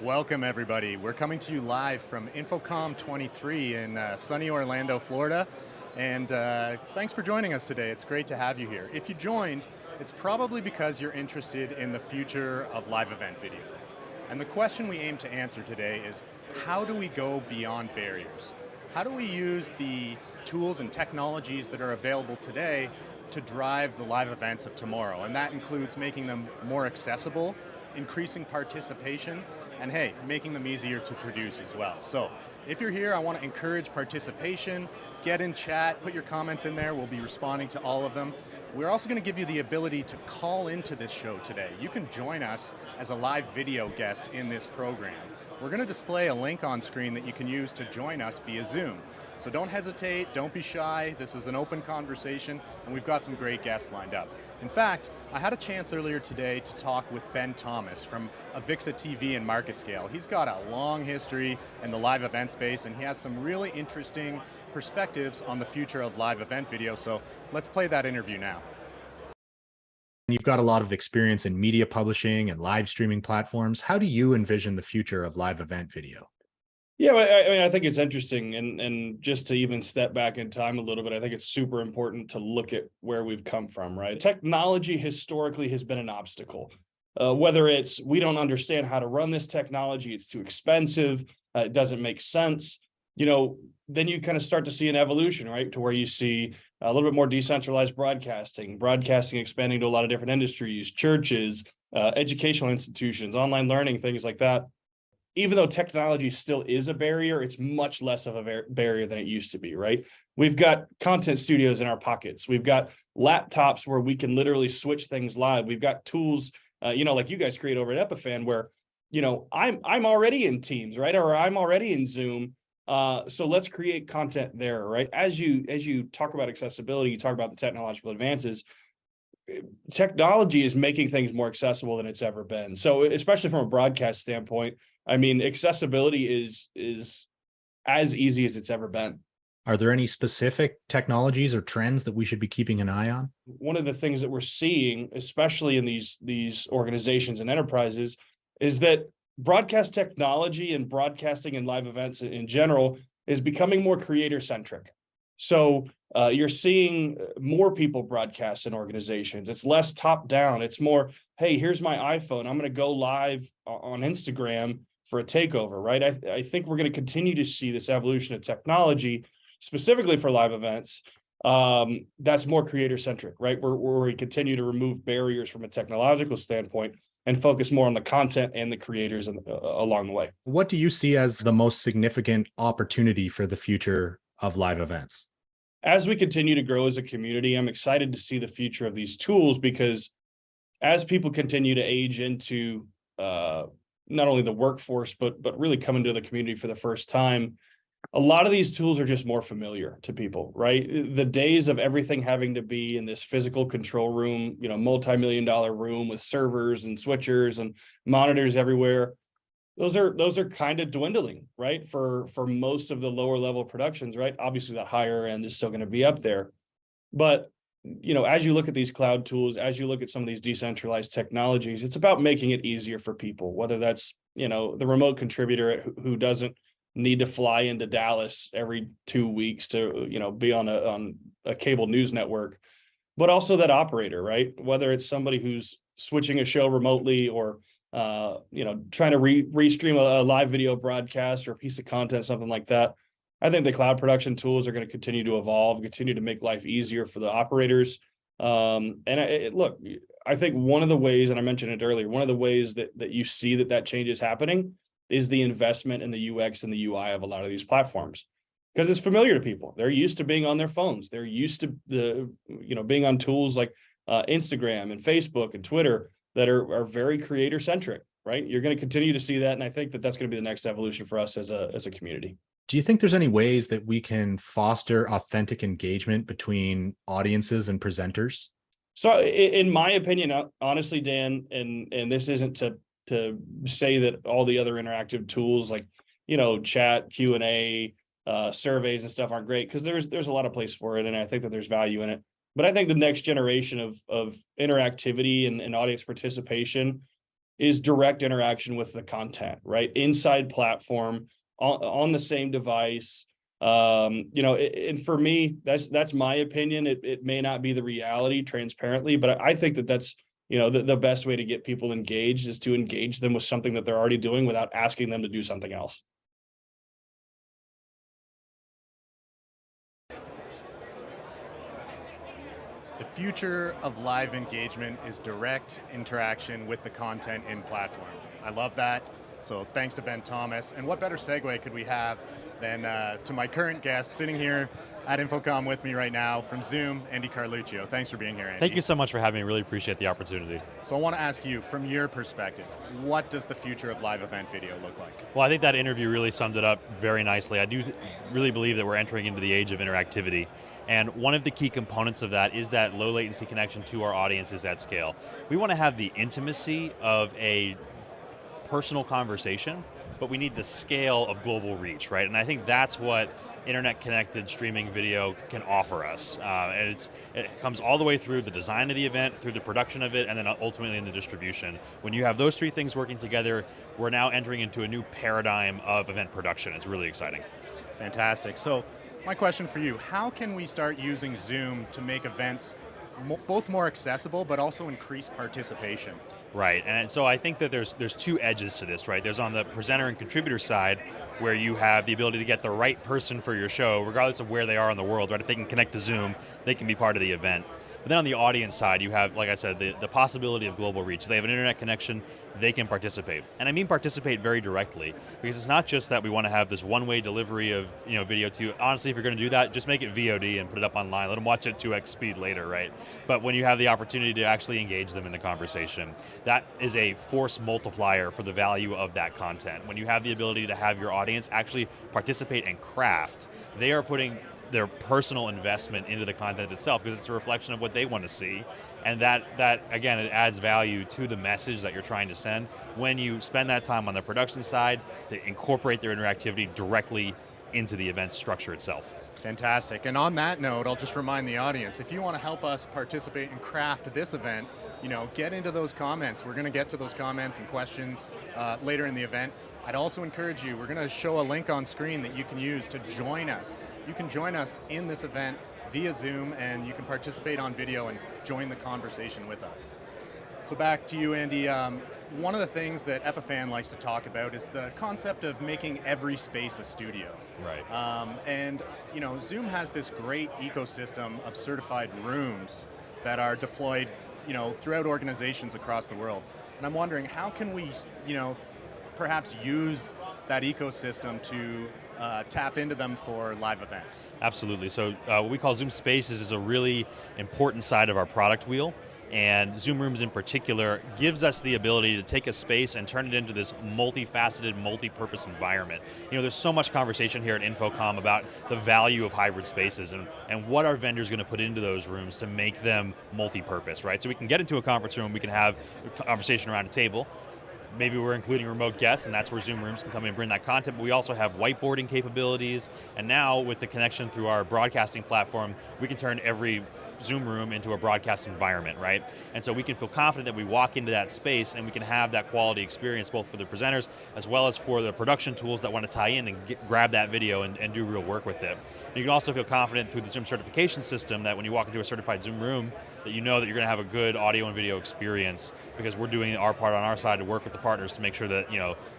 Welcome, everybody. We're coming to you live from Infocom 23 in sunny Orlando, Florida. And thanks for joining us today. It's great to have you here. If you joined, it's probably because you're interested in the future of live event video. And the question we aim to answer today is, how do we go beyond barriers? How do we use the tools and technologies that are available today to drive the live events of tomorrow? And that includes making them more accessible, increasing participation, and hey, making them easier to produce as well. So if you're here, I want to encourage participation, get in chat, put your comments in there, we'll be responding to all of them. We're also going to give you the ability to call into this show today. You can join us as a live video guest in this program. We're going to display a link on screen that you can use to join us via Zoom. So don't hesitate, don't be shy, this is an open conversation, and we've got some great guests lined up. In fact, I had a chance earlier today to talk with Ben Thomas from Avixa TV and MarketScale. He's got a long history in the live event space, and he has some really interesting perspectives on the future of live event video, so let's play that interview now. You've got a lot of experience in media publishing and live streaming platforms. How do you envision the future of live event video? Yeah, I mean, I think it's interesting, and just to even step back in time a little bit, I think it's super important to look at where we've come from, right? Technology historically has been an obstacle. Whether it's we don't understand how to run this technology, it's too expensive, it doesn't make sense, then you kind of start to see an evolution, right? To where you see a little bit more decentralized broadcasting expanding to a lot of different industries, churches, educational institutions, online learning, things like that. Even though technology still is a barrier, it's much less of a barrier than it used to be, right? We've got content studios in our pockets. We've got laptops where we can literally switch things live. We've got tools, like you guys create over at Epiphan, where, I'm already in Teams, right? Or I'm already in Zoom. So let's create content there, right? As you talk about accessibility, you talk about the technological advances. Technology is making things more accessible than it's ever been. So especially from a broadcast standpoint, I mean, accessibility is as easy as it's ever been. Are there any specific technologies or trends that we should be keeping an eye on? One of the things that we're seeing, especially in these organizations and enterprises, is that broadcast technology and broadcasting and live events in general is becoming more creator-centric. So you're seeing more people broadcast in organizations. It's less top-down. It's more, hey, here's my iPhone. I'm going to go live on Instagram for a takeover, right? I think we're going to continue to see this evolution of technology, specifically for live events, that's more creator-centric, right? Where we continue to remove barriers from a technological standpoint and focus more on the content and the creators along the way. What do you see as the most significant opportunity for the future of live events? As we continue to grow as a community, I'm excited to see the future of these tools, because as people continue to age into not only the workforce, but really come into the community for the first time, a lot of these tools are just more familiar to people, right? The days of everything having to be in this physical control room, multi-million-dollar room with servers and switchers and monitors everywhere, those are kind of dwindling, right? For most of the lower level productions, right? Obviously the higher end is still going to be up there. But, as you look at these cloud tools, as you look at some of these decentralized technologies, it's about making it easier for people, whether that's, the remote contributor who doesn't need to fly into Dallas every 2 weeks to, be on a cable news network, but also that operator, right? Whether it's somebody who's switching a show remotely or trying to restream a live video broadcast or a piece of content, something like that. I think the cloud production tools are going to continue to evolve, continue to make life easier for the operators. Look, I think one of the ways, and I mentioned it earlier, one of the ways that you see that change is happening is the investment in the UX and the UI of a lot of these platforms, because it's familiar to people. They're used to being on their phones. They're used to being on tools like Instagram and Facebook and Twitter that are very creator centric, right? You're going to continue to see that. And I think that's going to be the next evolution for us as a community. Do you think there's any ways that we can foster authentic engagement between audiences and presenters? So in my opinion, honestly, Dan, and this isn't to say that all the other interactive tools like, chat, Q&A, surveys and stuff aren't great, because there's a lot of place for it. And I think that there's value in it. But I think the next generation of interactivity and audience participation is direct interaction with the content, right? Inside platform, on the same device. And for me, that's my opinion. It may not be the reality transparently, but I think that's, the best way to get people engaged is to engage them with something that they're already doing without asking them to do something else. The future of live engagement is direct interaction with the content in platform. I love that. So thanks to Ben Thomas. And what better segue could we have than to my current guest sitting here at Infocom with me right now from Zoom, Andy Carluccio. Thanks for being here, Andy. Thank you so much for having me. Really appreciate the opportunity. So I want to ask you, from your perspective, what does the future of live event video look like? Well, I think that interview really summed it up very nicely. I do really believe that we're entering into the age of interactivity. And one of the key components of that is that low latency connection to our audiences at scale. We want to have the intimacy of a personal conversation, but we need the scale of global reach, right? And I think that's what internet-connected streaming video can offer us. And it comes all the way through the design of the event, through the production of it, and then ultimately in the distribution. When you have those three things working together, we're now entering into a new paradigm of event production. It's really exciting. Fantastic. So my question for you, how can we start using Zoom to make events both more accessible, but also increase participation? Right, and so I think that there's two edges to this, right? There's on the presenter and contributor side, where you have the ability to get the right person for your show, regardless of where they are in the world, right? If they can connect to Zoom, they can be part of the event. But then on the audience side, you have, like I said, the possibility of global reach. If they have an internet connection, they can participate. And I mean participate very directly, because it's not just that we want to have this one-way delivery of video to, honestly, if you're going to do that, just make it VOD and put it up online. Let them watch it at 2x speed later, right? But when you have the opportunity to actually engage them in the conversation, that is a force multiplier for the value of that content. When you have the ability to have your audience actually participate and craft, they are putting their personal investment into the content itself, because it's a reflection of what they want to see. And that again, it adds value to the message that you're trying to send when you spend that time on the production side to incorporate their interactivity directly into the event structure itself. Fantastic. And on that note, I'll just remind the audience, if you want to help us participate and craft this event, get into those comments. We're going to get to those comments and questions later in the event. I'd also encourage you, we're going to show a link on screen that you can use to join us. You can join us in this event via Zoom, and you can participate on video and join the conversation with us. So back to you, Andy. One of the things that Epiphan likes to talk about is the concept of making every space a studio. Right. And Zoom has this great ecosystem of certified rooms that are deployed throughout organizations across the world. And I'm wondering, how can we perhaps use that ecosystem to tap into them for live events? Absolutely. So what we call Zoom Spaces is a really important side of our product wheel. And Zoom Rooms in particular gives us the ability to take a space and turn it into this multifaceted, multi-purpose environment. There's so much conversation here at Infocom about the value of hybrid spaces and what our vendors going to put into those rooms to make them multi-purpose, right? So we can get into a conference room, we can have a conversation around a table. Maybe we're including remote guests, and that's where Zoom Rooms can come in and bring that content, but we also have whiteboarding capabilities, and now with the connection through our broadcasting platform, we can turn every Zoom room into a broadcast environment, right? And so we can feel confident that we walk into that space and we can have that quality experience both for the presenters as well as for the production tools that want to tie in and grab that video and do real work with it. And you can also feel confident through the Zoom certification system that when you walk into a certified Zoom room, that you know that you're going to have a good audio and video experience, because we're doing our part on our side to work with the partners to make sure that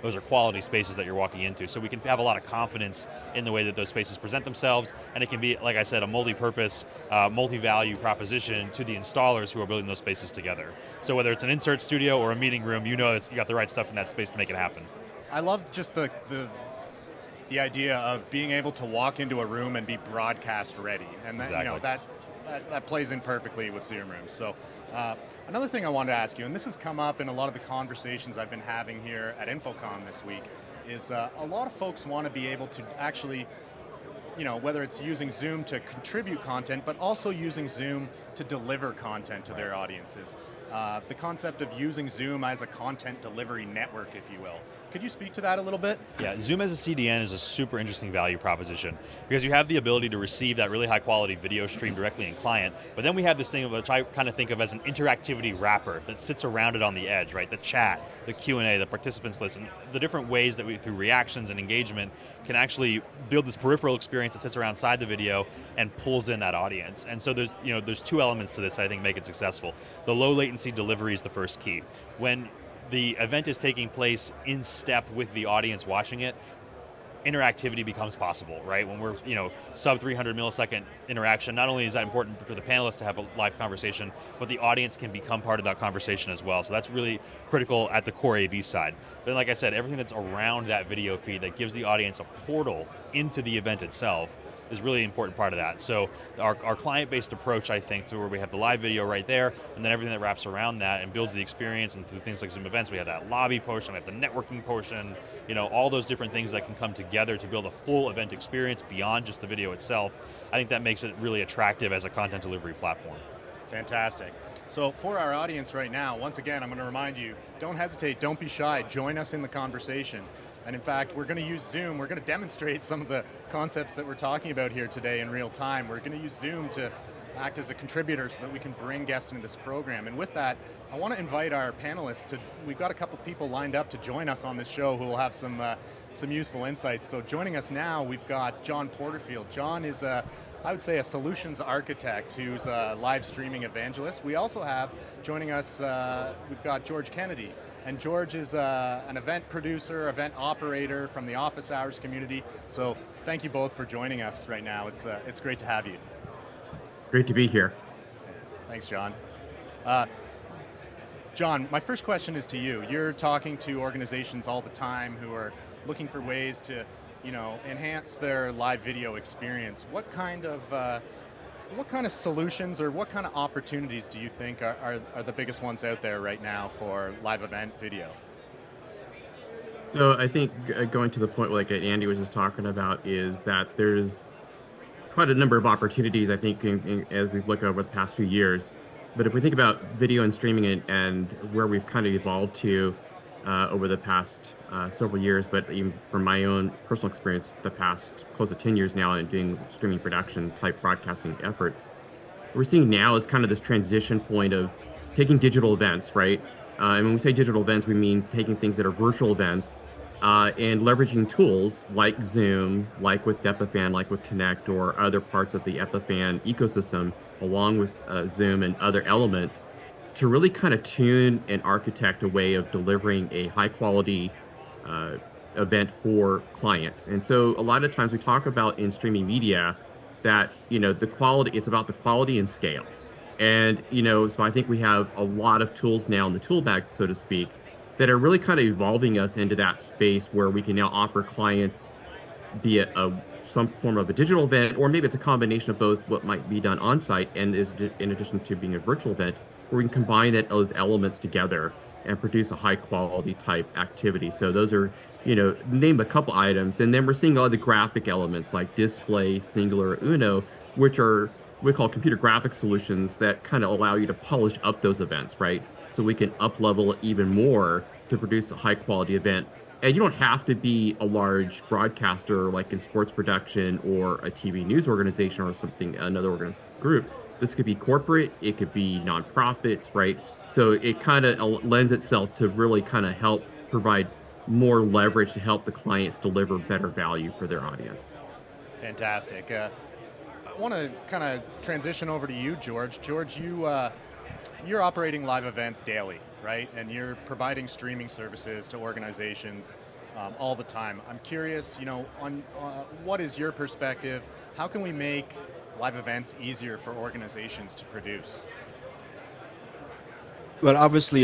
those are quality spaces that you're walking into. So we can have a lot of confidence in the way that those spaces present themselves, and it can be, like I said, a multi-purpose, multi-value proposition to the installers who are building those spaces together. So whether it's an insert studio or a meeting room, you know that you got the right stuff in that space to make it happen. I love just the idea of being able to walk into a room and be broadcast ready, and that, exactly. That plays in perfectly with Zoom Rooms. So another thing I wanted to ask you, and this has come up in a lot of the conversations I've been having here at Infocom this week, is a lot of folks want to be able to actually, whether it's using Zoom to contribute content, but also using Zoom to deliver content to their audiences. The concept of using Zoom as a content delivery network, if you will. Could you speak to that a little bit? Yeah, Zoom as a CDN is a super interesting value proposition because you have the ability to receive that really high quality video stream directly in client, but then we have this thing which I kind of think of as an interactivity wrapper that sits around it on the edge, right? The chat, the Q&A, the participants list, and the different ways that we, through reactions and engagement, can actually build this peripheral experience that sits around inside the video and pulls in that audience. And so there's two elements to this that I think make it successful. The low latency delivery is the first key. When the event is taking place in step with the audience watching it, interactivity becomes possible, right? When we're, sub 300 millisecond interaction, not only is that important for the panelists to have a live conversation, but the audience can become part of that conversation as well. So that's really critical at the core AV side. Then, like I said, everything that's around that video feed that gives the audience a portal into the event itself is really an important part of that. So our client-based approach, I think, to where we have the live video right there, and then everything that wraps around that and builds the experience, and through things like Zoom events, we have that lobby portion, we have the networking portion, all those different things that can come together to build a full event experience beyond just the video itself. I think that makes it really attractive as a content delivery platform. Fantastic. So for our audience right now, once again, I'm going to remind you, don't hesitate, don't be shy, join us in the conversation. And in fact, we're going to use Zoom, we're going to demonstrate some of the concepts that we're talking about here today in real time. We're going to use Zoom to act as a contributor so that we can bring guests into this program. And with that, I want to invite our panelists we've got a couple people lined up to join us on this show who will have some useful insights. So joining us now, we've got John Porterfield. John is I would say a solutions architect who's a live streaming evangelist. We also have joining us, we've got George Kennedy. And George is an event producer, event operator from the office hours community. So thank you both for joining us right now. It's great to have you. Great to be here. Thanks, John. John, my first question is to you. You're talking to organizations all the time who are looking for ways to, enhance their live video experience. What kind of solutions or what kind of opportunities do you think are the biggest ones out there right now for live event video? So I think going to the point like Andy was just talking about is that there's quite a number of opportunities, I think, as we've looked over the past few years. But if we think about video and streaming and where we've kind of evolved to over the past several years, but even from my own personal experience, the past close to 10 years now in doing streaming production type broadcasting efforts, what we're seeing now is kind of this transition point of taking digital events, right? And when we say digital events, we mean taking things that are virtual events and leveraging tools like Zoom, like with Epiphan, like with Connect, or other parts of the Epiphan ecosystem, along with Zoom and other elements, to really kind of tune and architect a way of delivering a high quality event for clients. And so a lot of times we talk about in streaming media that, the quality, it's about the quality and scale. And, so I think we have a lot of tools now in the tool bag, so to speak, that are really kind of evolving us into that space where we can now offer clients, be it some form of a digital event, or maybe it's a combination of both, what might be done on site and is in addition to being a virtual event, where we can combine those elements together and produce a high quality type activity. So those are, name a couple items. And then we're seeing all the graphic elements like display, singular, Uno, which are we call computer graphic solutions that kind of allow you to polish up those events, right? So we can up level it even more to produce a high quality event. And you don't have to be a large broadcaster like in sports production or a TV news organization or something, another group. This could be corporate, it could be nonprofits, right? So it kind of lends itself to really kind of help provide more leverage to help the clients deliver better value for their audience. Fantastic. I want to kind of transition over to you, George. George, you're operating live events daily, right? And you're providing streaming services to organizations all the time. I'm curious, on what is your perspective? How can we make live events easier for organizations to produce? Well, obviously,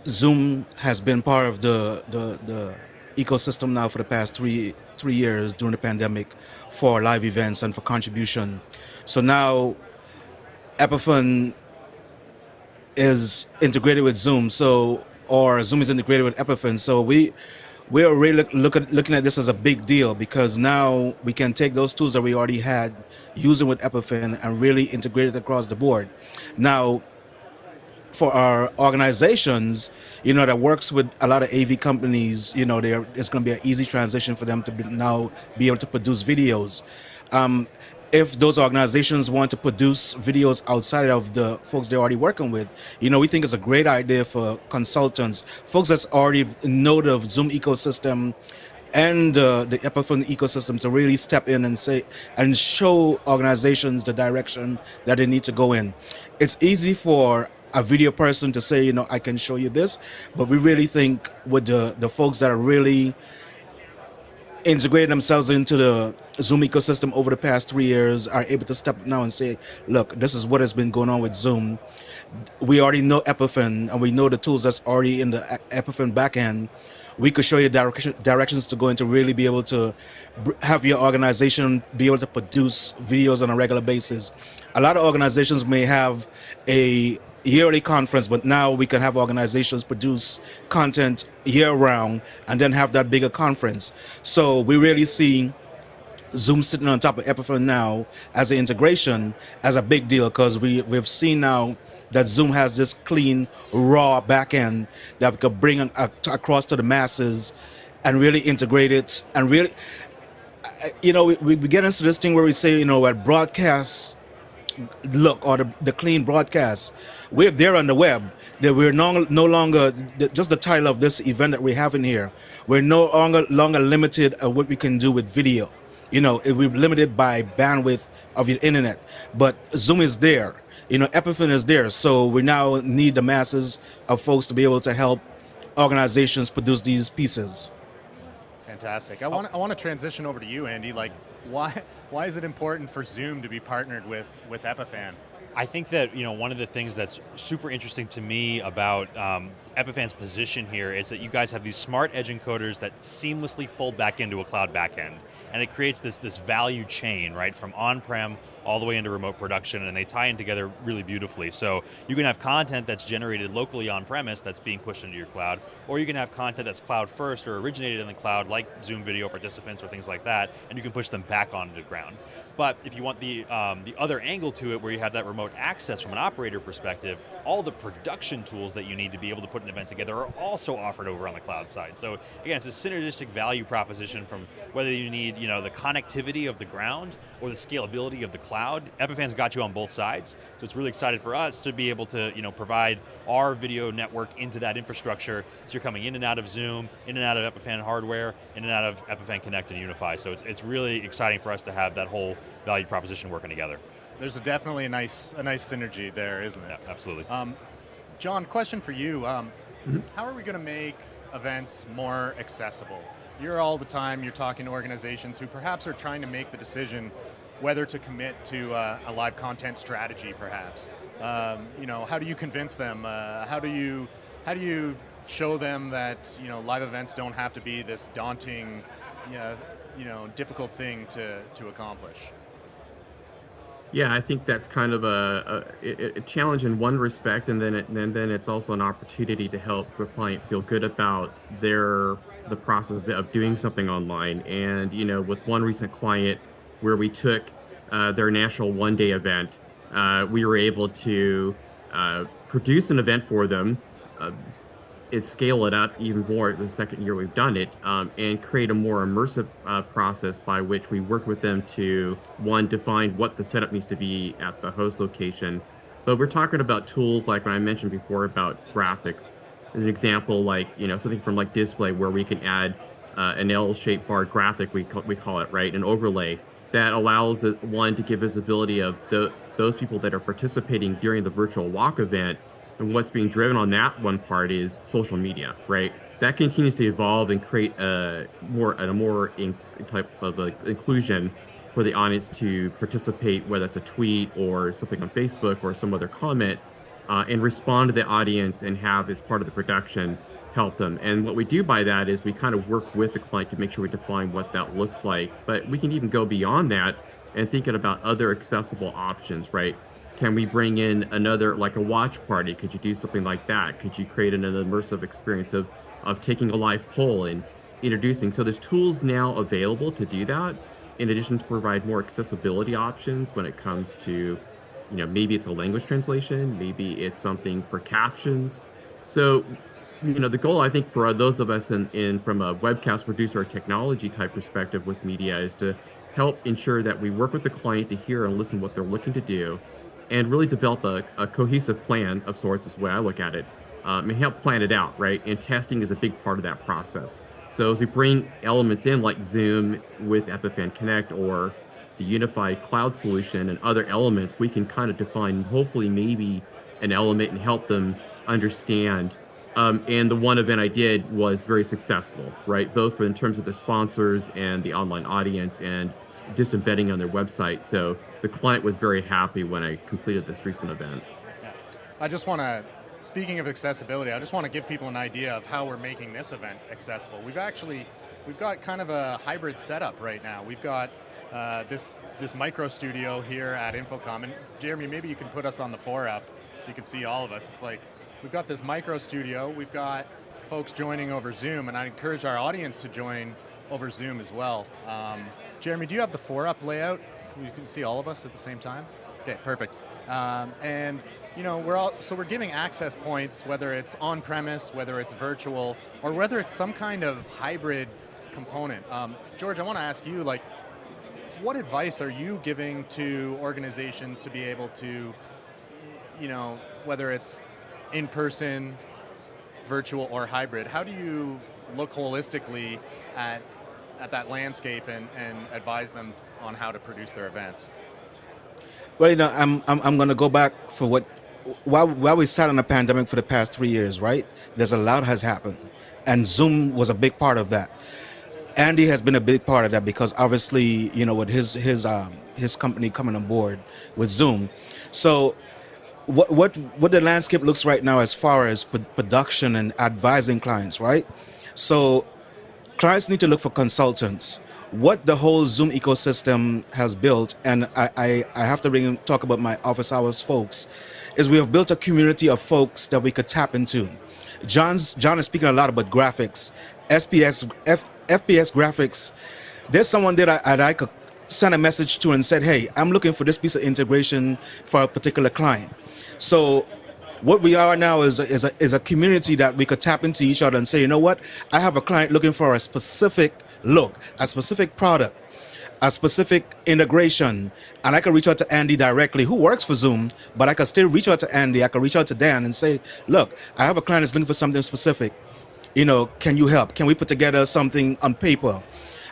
Zoom has been part of the ecosystem now for the past three years during the pandemic for live events and for contribution. So now Epiphan is integrated with Zoom, or Zoom is integrated with Epiphan. So we're really looking at this as a big deal, because now we can take those tools that we already had using with Epiphan and really integrate it across the board. Now, for our organizations, that works with a lot of AV companies, it's going to be an easy transition for them to now be able to produce videos. If those organizations want to produce videos outside of the folks they're already working with, we think it's a great idea for consultants, folks that's already know the Zoom ecosystem and the Epiphan ecosystem, to really step in and say and show organizations the direction that they need to go in. It's easy for a video person to say, I can show you this, but we really think with the folks that are really integrated themselves into the Zoom ecosystem over the past 3 years are able to step up now and say, look, this is what has been going on with Zoom. We already know Epiphan, and we know the tools that's already in the Epiphan backend. We could show you directions to go into, really be able to have your organization be able to produce videos on a regular basis. A lot of organizations may have a yearly conference, but now we can have organizations produce content year-round and then have that bigger conference. So we really see Zoom sitting on top of Epiphan now as an integration as a big deal, because we've seen now that Zoom has this clean, raw backend that we could bring across to the masses and really integrate it. And really, we get into this thing where we say, at broadcast look, or the clean broadcast, we're there on the web, that we're no longer, just the title of this event that we're having here, we're no longer limited at what we can do with video. We're limited by bandwidth of your internet, but Zoom is there. Epiphan is there, so we now need the masses of folks to be able to help organizations produce these pieces. Fantastic. I want to transition over to you, Andy. Like, why is it important for Zoom to be partnered with Epiphan? I think that one of the things that's super interesting to me about Epiphan's position here is that you guys have these smart edge encoders that seamlessly fold back into a cloud backend, and it creates this value chain, right, from on-prem all the way into remote production, and they tie in together really beautifully. So you can have content that's generated locally on-premise that's being pushed into your cloud, or you can have content that's cloud first or originated in the cloud, like Zoom video participants or things like that, and you can push them back onto the ground. But if you want the other angle to it, where you have that remote access from an operator perspective, all the production tools that you need to be able to put an event together are also offered over on the cloud side. So again, it's a synergistic value proposition from whether you need the connectivity of the ground or the scalability of the cloud. Epiphan's got you on both sides, so it's really excited for us to be able to provide our video network into that infrastructure. So you're coming in and out of Zoom, in and out of Epiphan hardware, in and out of Epiphan Connect and Unify. So it's really exciting for us to have that whole value proposition working together. There's definitely a nice synergy there, isn't it? Yeah, absolutely. John, question for you. How are we going to make events more accessible? You're talking to organizations who perhaps are trying to make the decision whether to commit to a live content strategy, perhaps. How do you convince them? How do you show them that live events don't have to be this daunting, difficult thing to accomplish? Yeah, I think that's kind of a challenge in one respect, and then it's also an opportunity to help the client feel good about the process of doing something online. And with one recent client where we took their national one-day event, we were able to produce an event for them, scale it up even more the second year we've done it, and create a more immersive process by which we work with them to, one, define what the setup needs to be at the host location. But we're talking about tools like what I mentioned before about graphics. As an example, like something from like display, where we can add an L-shaped bar graphic, we call it, right, an overlay that allows one to give visibility of those people that are participating during the virtual walk event. And what's being driven on that one part is social media, right? That continues to evolve and create a more type of inclusion for the audience to participate, whether it's a tweet or something on Facebook or some other comment, and respond to the audience and have, as part of the production, help them. And what we do by that is we kind of work with the client to make sure we define what that looks like. But we can even go beyond that and thinking about other accessible options, right? Can we bring in another, like a watch party? Could you do something like that? Could you create an immersive experience of taking a live poll and introducing? So there's tools now available to do that, in addition to provide more accessibility options when it comes to maybe it's a language translation, maybe it's something for captions. So, the goal I think for those of us in from a webcast producer or technology type perspective with media is to help ensure that we work with the client to hear and listen what they're looking to do, and really develop a cohesive plan of sorts is the way I look at it, and help plan it out, right? And testing is a big part of that process. So as we bring elements in like Zoom with Epiphan Connect or the unified cloud solution and other elements, we can kind of define hopefully maybe an element and help them understand. And the one event I did was very successful, right? Both in terms of the sponsors and the online audience and just embedding on their website. So the client was very happy when I completed this recent event. Yeah. I just want to, speaking of accessibility, I just want to give people an idea of how we're making this event accessible. We've got kind of a hybrid setup right now. We've got this micro studio here at Infocom, and Jeremy, maybe you can put us on the four-up so you can see all of us. It's like, we've got this micro studio, we've got folks joining over Zoom, and I encourage our audience to join over Zoom as well. Jeremy, do you have the four-up layout? You can see all of us at the same time? Okay, perfect. And we're giving access points, whether it's on-premise, whether it's virtual, or whether it's some kind of hybrid component. George, I want to ask you, what advice are you giving to organizations to be able to, whether it's in-person, virtual, or hybrid, how do you look holistically at that landscape and advise them on how to produce their events? Well, I'm going to go back for while we sat on a pandemic for the past 3 years, right? There's a lot has happened, and Zoom was a big part of that. Andy has been a big part of that because obviously, with his company coming on board with Zoom. So what the landscape looks right now as far as production and advising clients, right? So clients need to look for consultants. What the whole Zoom ecosystem has built, and I have to talk about my office hours folks, is we have built a community of folks that we could tap into. John is speaking a lot about graphics, FPS graphics. There's someone that I could send a message to and said, hey, I'm looking for this piece of integration for a particular client. So what we are now is a community that we could tap into each other and say, you know what, I have a client looking for a specific look, a specific product, a specific integration, and I can reach out to Andy directly, who works for Zoom, but I can still reach out to Andy, I can reach out to Dan and say, look, I have a client that's looking for something specific. Can you help? Can we put together something on paper?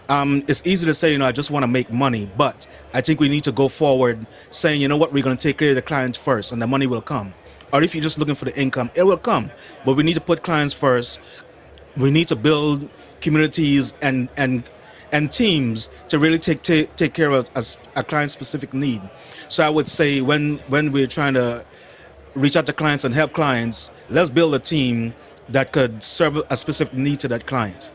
It's easy to say, I just want to make money, but I think we need to go forward saying, you know what, we're going to take care of the client first and the money will come. Or if you're just looking for the income, it will come. But we need to put clients first. We need to build communities and teams to really take care of a client-specific need. So I would say when we're trying to reach out to clients and help clients, let's build a team that could serve a specific need to that client.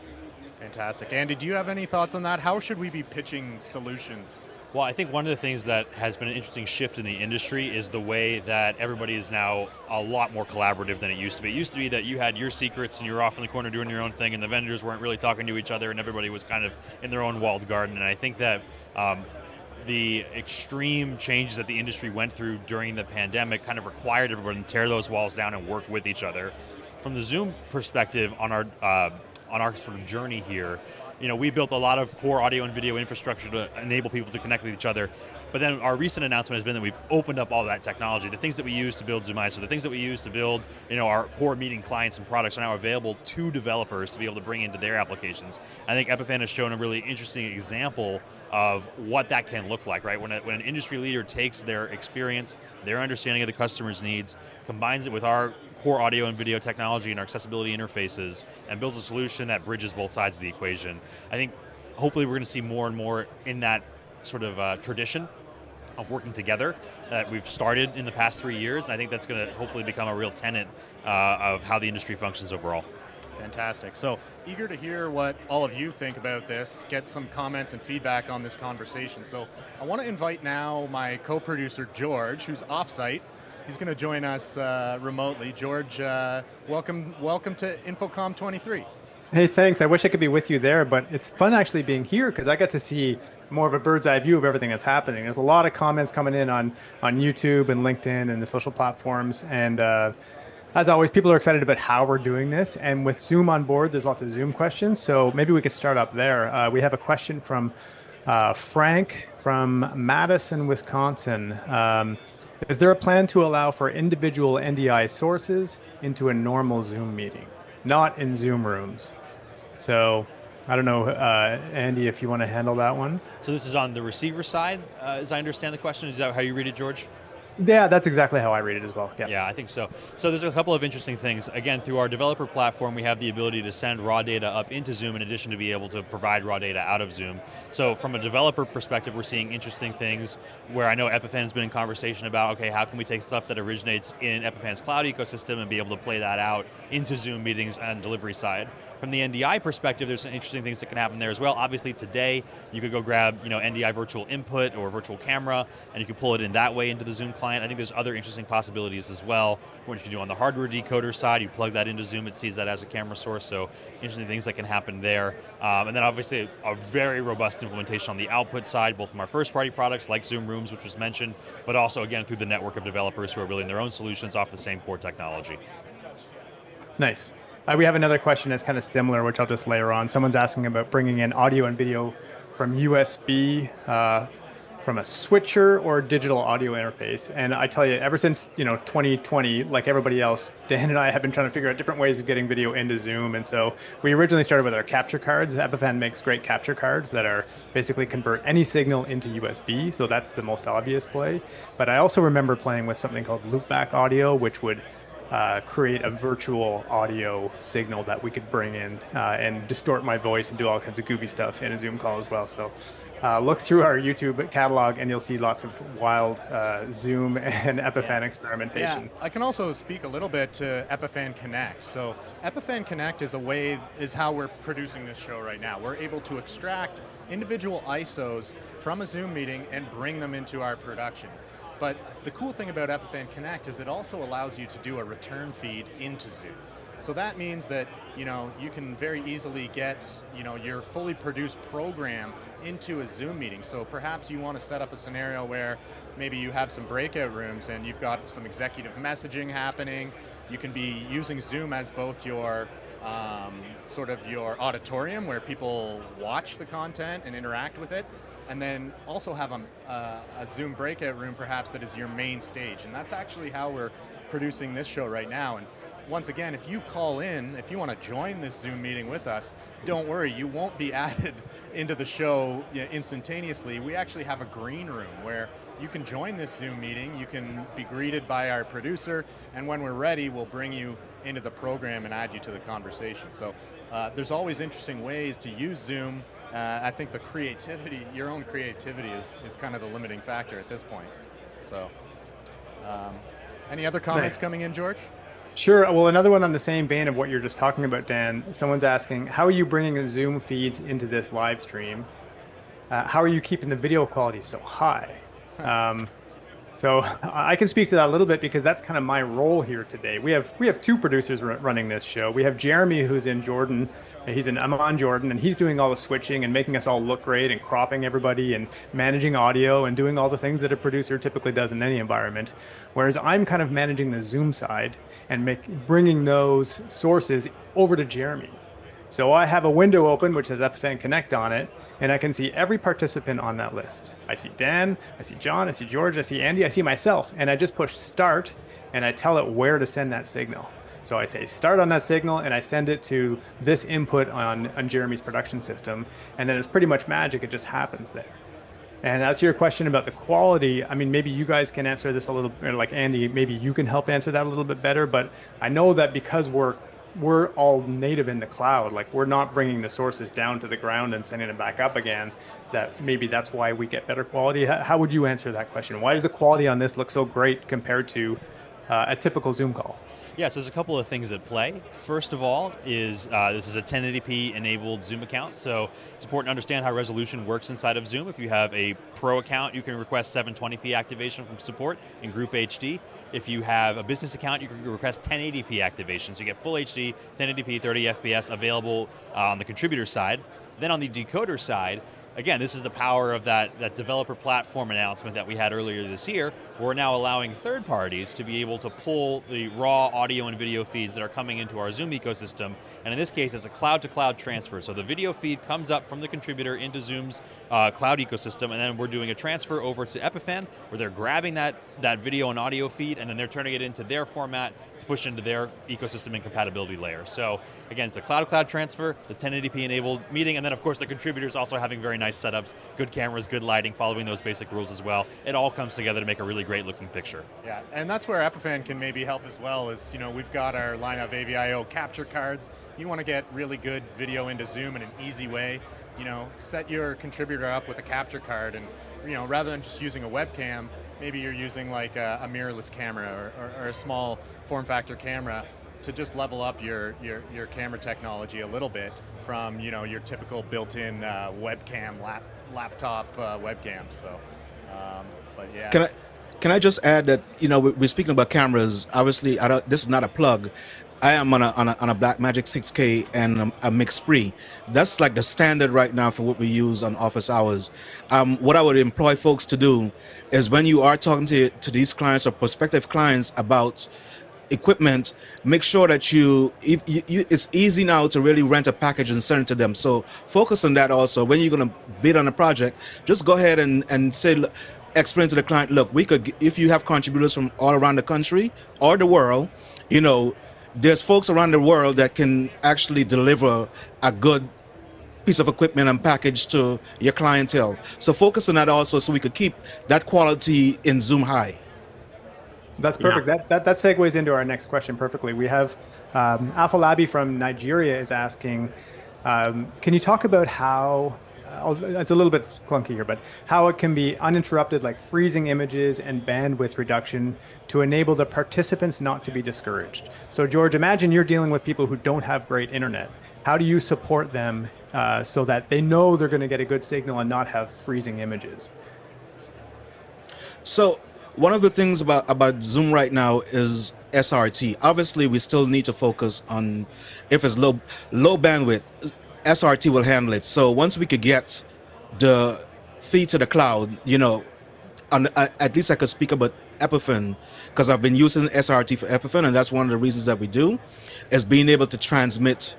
Fantastic. Andy, do you have any thoughts on that? How should we be pitching solutions? Well, I think one of the things that has been an interesting shift in the industry is the way that everybody is now a lot more collaborative than it used to be. It used to be that you had your secrets and you were off in the corner doing your own thing and the vendors weren't really talking to each other and everybody was kind of in their own walled garden. And I think that the extreme changes that the industry went through during the pandemic kind of required everyone to tear those walls down and work with each other. From the Zoom perspective on our sort of journey here, we built a lot of core audio and video infrastructure to enable people to connect with each other. But then our recent announcement has been that we've opened up all that technology. The things that we use to build Zoomize, so the things that we use to build, our core meeting clients and products are now available to developers to be able to bring into their applications. I think Epiphan has shown a really interesting example of what that can look like, right? When an industry leader takes their experience, their understanding of the customer's needs, combines it with our core audio and video technology and our accessibility interfaces, and builds a solution that bridges both sides of the equation. I think hopefully we're going to see more and more in that sort of tradition of working together that we've started in the past 3 years, and I think that's going to hopefully become a real tenet of how the industry functions overall. Fantastic. So eager to hear what all of you think about this, get some comments and feedback on this conversation. So I want to invite now my co-producer George, who's off-site. He's going to join us remotely. George, welcome to Infocom 23. Hey, thanks. I wish I could be with you there, but it's fun actually being here because I got to see more of a bird's eye view of everything that's happening. There's a lot of comments coming in on YouTube and LinkedIn and the social platforms, and as always, people are excited about how we're doing this. And with Zoom on board, there's lots of Zoom questions, so maybe we could start up there. We have a question from Frank from Madison, Wisconsin. Is there a plan to allow for individual NDI sources into a normal Zoom meeting, not in Zoom rooms? So I don't know, Andy, if you want to handle that one. So this is on the receiver side, as I understand the question. Is that how you read it, George? Yeah, that's exactly how I read it as well. Yeah. Yeah, I think so. So there's a couple of interesting things. Again, through our developer platform, we have the ability to send raw data up into Zoom in addition to be able to provide raw data out of Zoom. So from a developer perspective, we're seeing interesting things where I know Epiphan's been in conversation about, okay, how can we take stuff that originates in Epiphan's cloud ecosystem and be able to play that out into Zoom meetings and delivery side. From the NDI perspective, there's some interesting things that can happen there as well. Obviously today, you could go grab NDI virtual input or virtual camera, and you can pull it in that way into the Zoom client. I think there's other interesting possibilities as well. What you can do on the hardware decoder side, you plug that into Zoom, it sees that as a camera source, so interesting things that can happen there. And then obviously a very robust implementation on the output side, both from our first party products like Zoom Rooms, which was mentioned, but also again through the network of developers who are building their own solutions off the same core technology. Nice. We have another question that's kind of similar, which I'll just layer on. Someone's asking about bringing in audio and video from USB, from a switcher or digital audio interface. And I tell you, ever since 2020, like everybody else, Dan and I have been trying to figure out different ways of getting video into Zoom. And so we originally started with our capture cards. Epiphan makes great capture cards that are basically convert any signal into USB. So that's the most obvious play. But I also remember playing with something called loopback audio, which would create a virtual audio signal that we could bring in and distort my voice and do all kinds of goofy stuff in a Zoom call as well. So look through our YouTube catalog and you'll see lots of wild Zoom and Epiphan experimentation. Yeah, I can also speak a little bit to Epiphan Connect. So Epiphan Connect is how we're producing this show right now. We're able to extract individual ISOs from a Zoom meeting and bring them into our production. But the cool thing about Epiphan Connect is it also allows you to do a return feed into Zoom. So that means that you can very easily get your fully produced program into a Zoom meeting. So perhaps you want to set up a scenario where maybe you have some breakout rooms and you've got some executive messaging happening. You can be using Zoom as both your sort of your auditorium where people watch the content and interact with it, and then also have a Zoom breakout room perhaps that is your main stage. And that's actually how we're producing this show right now. And once again, if you call in, if you want to join this Zoom meeting with us, don't worry, you won't be added into the show instantaneously. We actually have a green room where you can join this Zoom meeting, you can be greeted by our producer, and when we're ready, we'll bring you into the program and add you to the conversation. So there's always interesting ways to use Zoom. I think the creativity, your own creativity is kind of the limiting factor at this point. So any other comments coming in, George? Sure. Well, another one on the same vein of what you're just talking about, Dan. Someone's asking, how are you bringing the Zoom feeds into this live stream? How are you keeping the video quality so high? So I can speak to that a little bit because that's kind of my role here today. We have two producers running this show. We have Jeremy, who's in Jordan. He's in Amman, Jordan, and he's doing all the switching and making us all look great and cropping everybody and managing audio and doing all the things that a producer typically does in any environment. Whereas I'm kind of managing the Zoom side and bringing those sources over to Jeremy. So I have a window open which has Epiphan Connect on it, and I can see every participant on that list. I see Dan, I see John, I see George, I see Andy, I see myself, and I just push start and I tell it where to send that signal. So I say start on that signal and I send it to this input on Jeremy's production system, and then it's pretty much magic, it just happens there. And as to your question about the quality, I mean, maybe you guys can answer this a little, or like Andy, maybe you can help answer that a little bit better, but I know that because we're all native in the cloud, like we're not bringing the sources down to the ground and sending them back up again, that maybe that's why we get better quality. How would you answer that question? Why does the quality on this look so great compared to a typical Zoom call? Yeah, so there's a couple of things at play. First of all is this is a 1080p enabled Zoom account, so it's important to understand how resolution works inside of Zoom. If you have a pro account, you can request 720p activation from support in Group HD. If you have a business account, you can request 1080p activation, so you get full HD, 1080p, 30 FPS available on the contributor side. Then on the decoder side, again, this is the power of that developer platform announcement that we had earlier this year. We're now allowing third parties to be able to pull the raw audio and video feeds that are coming into our Zoom ecosystem. And in this case, it's a cloud-to-cloud transfer. So the video feed comes up from the contributor into Zoom's cloud ecosystem, and then we're doing a transfer over to Epiphan, where they're grabbing that video and audio feed, and then they're turning it into their format to push into their ecosystem and compatibility layer. So again, it's a cloud-to-cloud transfer, the 1080p enabled meeting, and then of course the contributors also having very nice setups, good cameras, good lighting, following those basic rules as well. It all comes together to make a really great looking picture. Yeah, and that's where Epiphan can maybe help as well. Is, you know, we've got our line of Avio capture cards. You want to get really good video into Zoom in an easy way. You know, set your contributor up with a capture card, and you know, rather than just using a webcam, maybe you're using like a mirrorless camera or a small form factor camera to just level up your camera technology a little bit from, you know, your typical built-in webcam laptop webcam. So, but yeah. Can I just add that, you know, we're speaking about cameras. Obviously, this is not a plug. I am on a Blackmagic 6K and a Mix Spree. That's like the standard right now for what we use on office hours. What I would employ folks to do is, when you are talking to these clients or prospective clients about equipment, make sure that it's easy now to really rent a package and send it to them. So focus on that also. When you're going to bid on a project, just go ahead and say, explain to the client, look, we could, if you have contributors from all around the country or the world, you know, there's folks around the world that can actually deliver a good piece of equipment and package to your clientele. So focus on that also, so we could keep that quality in Zoom high. That's perfect. Yeah. That segues into our next question perfectly. We have Afolabi from Nigeria is asking, can you talk about how, it's a little bit clunky here, but how it can be uninterrupted, like freezing images and bandwidth reduction, to enable the participants not to be discouraged? So George, imagine you're dealing with people who don't have great internet. How do you support them so that they know they're going to get a good signal and not have freezing images? So one of the things about Zoom right now is SRT. Obviously, we still need to focus on, if it's low bandwidth, SRT will handle it. So once we could get the feed to the cloud, you know, at least I could speak about Epiphan, because I've been using SRT for Epiphan, and that's one of the reasons that we do, is being able to transmit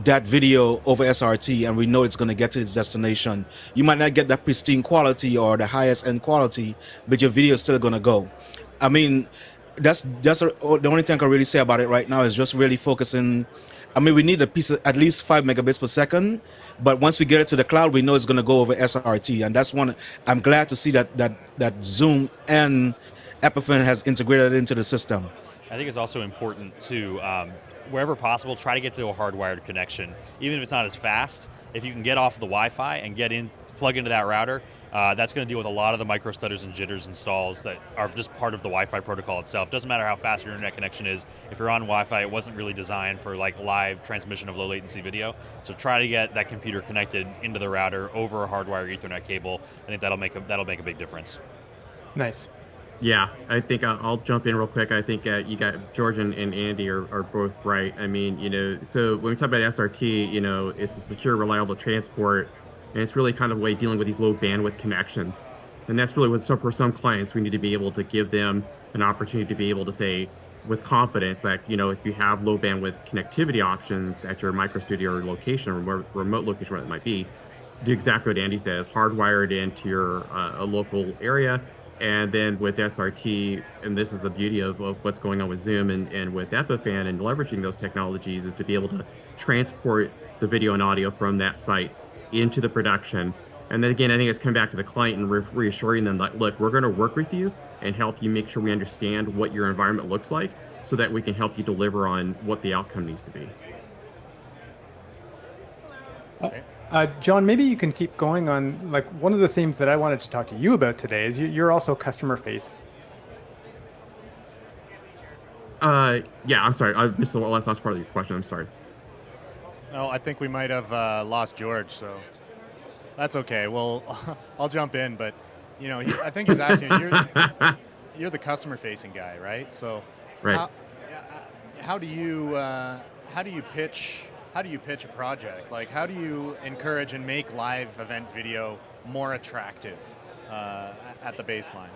that video over SRT, and we know it's going to get to its destination. You might not get that pristine quality or the highest end quality, but your video is still going to go. I mean, that's the only thing I can really say about it right now, is just really focusing. I mean, we need a piece of at least 5 megabits per second, but once we get it to the cloud, we know it's going to go over SRT, and that's one. I'm glad to see that Zoom and Epiphan has integrated into the system. I think it's also important to, wherever possible, try to get to a hardwired connection, even if it's not as fast. If you can get off the Wi-Fi and plug into that router, that's going to deal with a lot of the micro stutters and jitters and stalls that are just part of the Wi-Fi protocol itself. Doesn't matter how fast your internet connection is. If you're on Wi-Fi, it wasn't really designed for like live transmission of low latency video. So try to get that computer connected into the router over a hardwired Ethernet cable. I think that'll make a big difference. Nice. Yeah, I think I'll jump in real quick. I think you got George and Andy are both right. I mean, you know, so when we talk about SRT, you know, it's a secure, reliable transport, and it's really kind of a way of dealing with these low bandwidth connections. And that's really what, so for some clients, we need to be able to give them an opportunity to be able to say with confidence that, you know, if you have low bandwidth connectivity options at your micro studio or location or remote location, where it might be, do exactly what Andy says, hardwired into your a local area. And then with SRT, and this is the beauty of what's going on with Zoom and with Epiphan and leveraging those technologies, is to be able to transport the video and audio from that site into the production. And then again, I think it's coming back to the client and reassuring them that, look, we're going to work with you and help you make sure we understand what your environment looks like, so that we can help you deliver on what the outcome needs to be. John, maybe you can keep going on, like, one of the themes that I wanted to talk to you about today is you're also customer facing. Yeah, I'm sorry. I missed the last part of your question. I'm sorry. Oh, I think we might have lost George, so that's okay. Well, I'll jump in, but I think he's asking you're the customer-facing guy, right? So, Right. how do you pitch a project? Like, how do you encourage and make live event video more attractive at the baseline?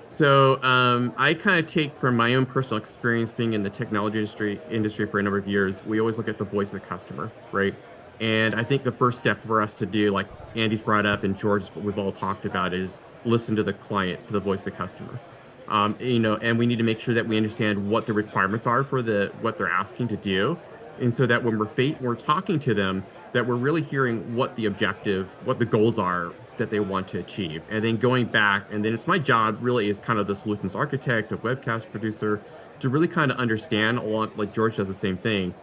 So I kind of take from my own personal experience being in the technology industry for a number of years, we always look at the voice of the customer, right? And I think the first step for us to do, like Andy's brought up and George, what we've all talked about, is listen to the client, to the voice of the customer. And we need to make sure that we understand what the requirements are for what they're asking to do, and so that when we're talking to them, that we're really hearing what the objective, what the goals are that they want to achieve, and then going back, and then it's my job really as kind of the solutions architect, a webcast producer, to really kind of understand, along like George does the same thing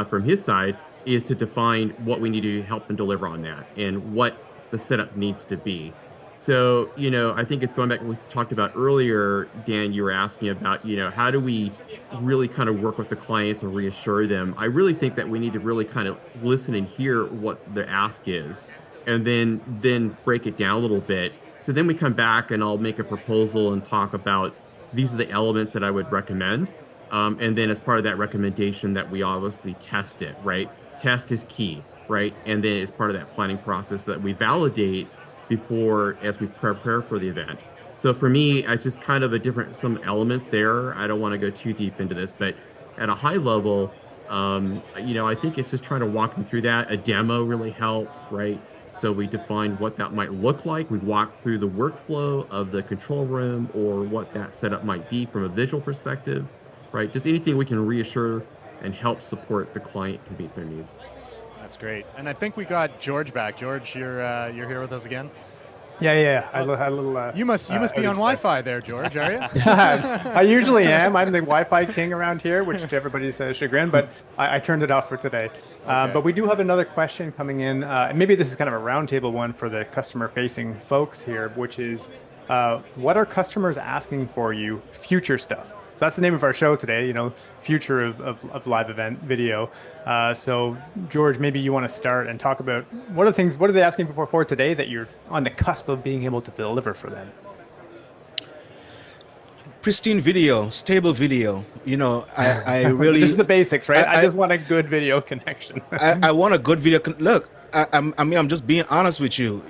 from his side, is to define what we need to help them deliver on that and what the setup needs to be. So, I think it's going back to what we talked about earlier, Dan, you were asking about, how do we really kind of work with the clients and reassure them? I really think that we need to really kind of listen and hear what the ask is, and then break it down a little bit. So then we come back and I'll make a proposal and talk about these are the elements that I would recommend. And then as part of that recommendation that we obviously test it, right? Test is key, right? And then as part of that planning process that we validate before as we prepare for the event. So for me, I just kind of some elements there. I don't want to go too deep into this, but at a high level, I think it's just trying to walk them through that. A demo really helps, right? So we define what that might look like. We walk through the workflow of the control room or what that setup might be from a visual perspective, right? Just anything we can reassure and help support the client to meet their needs. That's great. And I think we got George back. George, you're here with us again? Yeah. I had a little. You must be on Wi-Fi there, George, are you? I usually am. I'm the Wi-Fi king around here, which to everybody's chagrin, but I turned it off for today. Okay. But we do have another question coming in, and maybe this is kind of a roundtable one for the customer-facing folks here, which is, what are customers asking for you? Future stuff. So that's the name of our show today, future of live event video. So George, maybe you want to start and talk about what are they asking for today that you're on the cusp of being able to deliver for them? Pristine video, stable video. I really. This is the basics, right? I just want a good video connection. I want a good video. Look, I'm just being honest with you.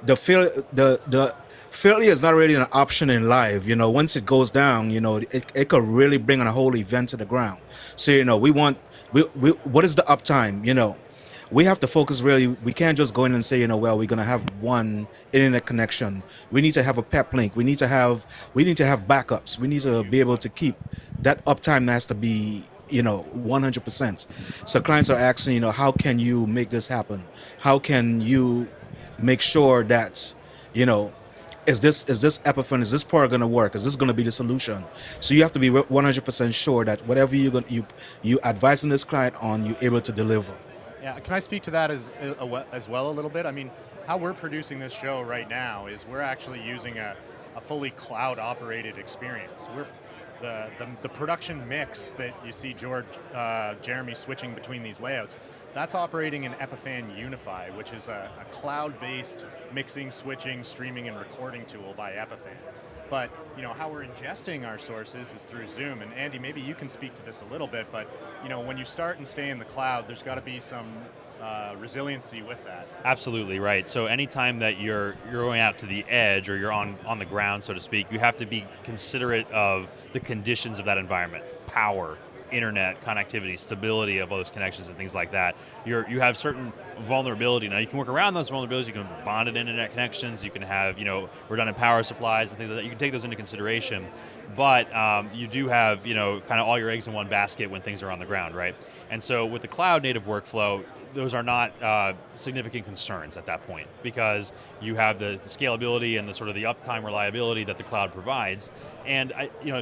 The failure is not really an option in live. Once it goes down, it could really bring a whole event to the ground. So, we what is the uptime? We have to focus really. We can't just go in and say, well, we're going to have one internet connection. We need to have a PEP link. We need to have backups. We need to be able to keep that uptime has to be 100%. So clients are asking, how can you make this happen? How can you make sure that, is this Epiphan, is this part going to work? Is this going to be the solution? So you have to be 100% sure that whatever you advising this client on, you're able to deliver. Yeah, can I speak to that as well a little bit? I mean, how we're producing this show right now is we're actually using a fully cloud-operated experience. The production mix that you see Jeremy switching between these layouts, that's operating in Epiphan Unify, which is a cloud-based mixing, switching, streaming, and recording tool by Epiphan. But how we're ingesting our sources is through Zoom. And Andy, maybe you can speak to this a little bit, but when you start and stay in the cloud, there's got to be some resiliency with that. Absolutely right. So anytime that you're going out to the edge or you're on the ground, so to speak, you have to be considerate of the conditions of that environment, power, internet connectivity, stability of those connections and things like that. You have certain vulnerability. Now you can work around those vulnerabilities. You can bonded internet connections. You can have redundant power supplies and things like that. You can take those into consideration, but you do have kind of all your eggs in one basket when things are on the ground, right? And so with the cloud native workflow, those are not significant concerns at that point because you have the scalability and the sort of the uptime reliability that the cloud provides. And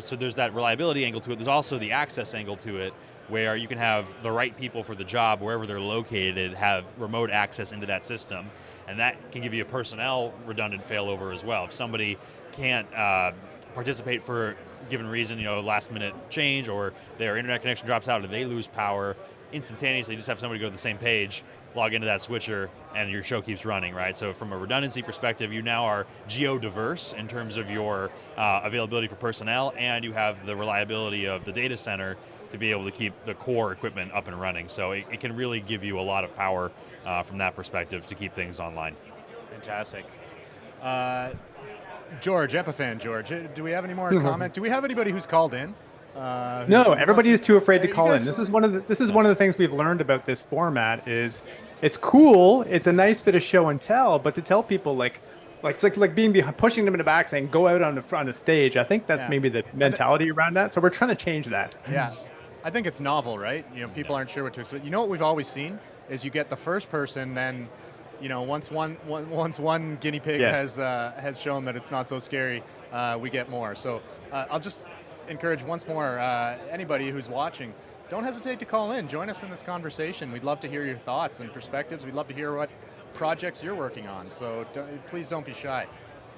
so there's that reliability angle to it. There's also the access angle to it where you can have the right people for the job wherever they're located have remote access into that system. And that can give you a personnel redundant failover as well. If somebody can't participate for given reason, last minute change, or their internet connection drops out, or they lose power, instantaneously just have somebody go to the same page, log into that switcher, and your show keeps running, right? So from a redundancy perspective, you now are geo-diverse in terms of your availability for personnel, and you have the reliability of the data center to be able to keep the core equipment up and running. So it can really give you a lot of power from that perspective to keep things online. Fantastic. George, Epiphan George, do we have any more comment? Do we have anybody who's called in? No, everybody is too afraid to call in. This is one of the things we've learned about this format is it's cool. It's a nice bit of show and tell, but to tell people it's like being behind, pushing them in the back, saying go out on the front of stage. I think that's maybe the mentality around that. So we're trying to change that. Yeah, I think it's novel, right? People aren't sure what to expect. What we've always seen is you get the first person, then once one guinea pig has shown that it's not so scary, we get more. So I'll just encourage once more anybody who's watching, don't hesitate to call in. Join us in this conversation. We'd love to hear your thoughts and perspectives. We'd love to hear what projects you're working on. So please don't be shy.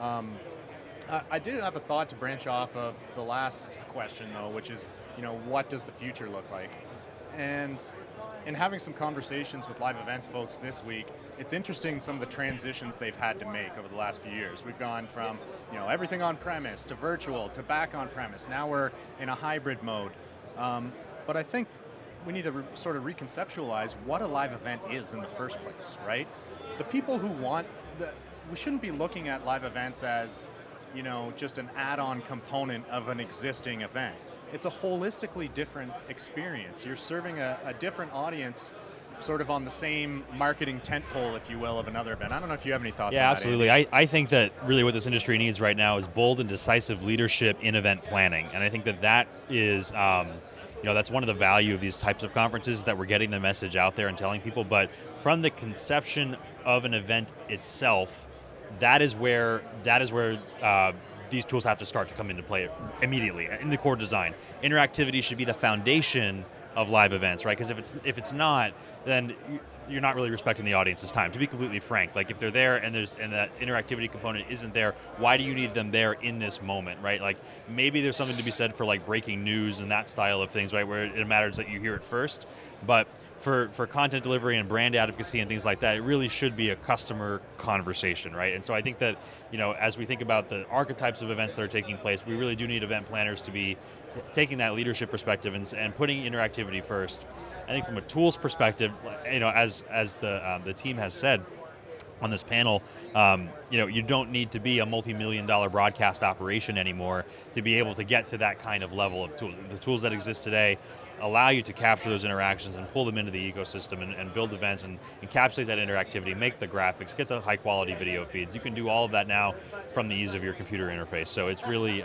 I did have a thought to branch off of the last question, though, which is, what does the future look like? And in having some conversations with live events folks this week, it's interesting some of the transitions they've had to make over the last few years. We've gone from everything on premise to virtual to back on premise. Now we're in a hybrid mode. But I think we need to sort of reconceptualize what a live event is in the first place, right? The people who we shouldn't be looking at live events as just an add-on component of an existing event. It's a holistically different experience. You're serving a different audience sort of on the same marketing tentpole, if you will, of another event. I don't know if you have any thoughts on that. Yeah, absolutely. I think that really what this industry needs right now is bold and decisive leadership in event planning. And I think that is, that's one of the value of these types of conferences, that we're getting the message out there and telling people. But from the conception of an event itself, that is where these tools have to start to come into play immediately in the core design. Interactivity should be the foundation of live events, right? Because if it's not, then you're not really respecting the audience's time. To be completely frank, like if they're there and that interactivity component isn't there, why do you need them there in this moment, right? Like maybe there's something to be said for like breaking news and that style of things, right? Where it matters that you hear it first, but for content delivery and brand advocacy and things like that, it really should be a customer conversation, right? And so I think that, as we think about the archetypes of events that are taking place, we really do need event planners to be taking that leadership perspective and putting interactivity first. I think from a tools perspective, as the team has said on this panel, you don't need to be a multi-million-dollar broadcast operation anymore to be able to get to that kind of level of tool. The tools that exist today allow you to capture those interactions and pull them into the ecosystem and build events and encapsulate that interactivity, make the graphics, get the high-quality video feeds. You can do all of that now from the ease of your computer interface. So it's really,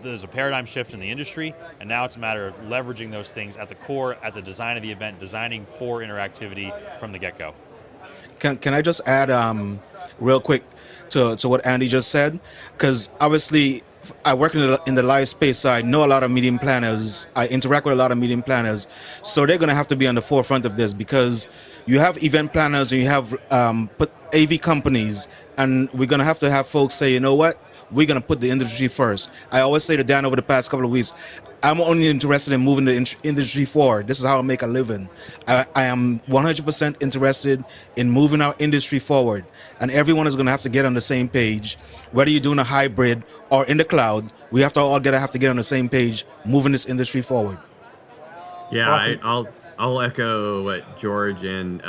there's a paradigm shift in the industry, and now it's a matter of leveraging those things at the core, at the design of the event, designing for interactivity from the get-go. Can I just add real quick to what Andy just said? Because obviously I work in the live space, so I know a lot of meeting planners. I interact with a lot of meeting planners, so they're going to have to be on the forefront of this, because you have event planners and you have AV companies, and we're going to have folks say, you know what, we're going to put the industry first. I always say to Dan over the past couple of weeks, I'm only interested in moving the industry forward. This is how I make a living. I am 100% interested in moving our industry forward. And everyone is going to have to get on the same page. Whether you're doing a hybrid or in the cloud, we have to get on the same page, moving this industry forward. Yeah, Awesome. I'll echo what George and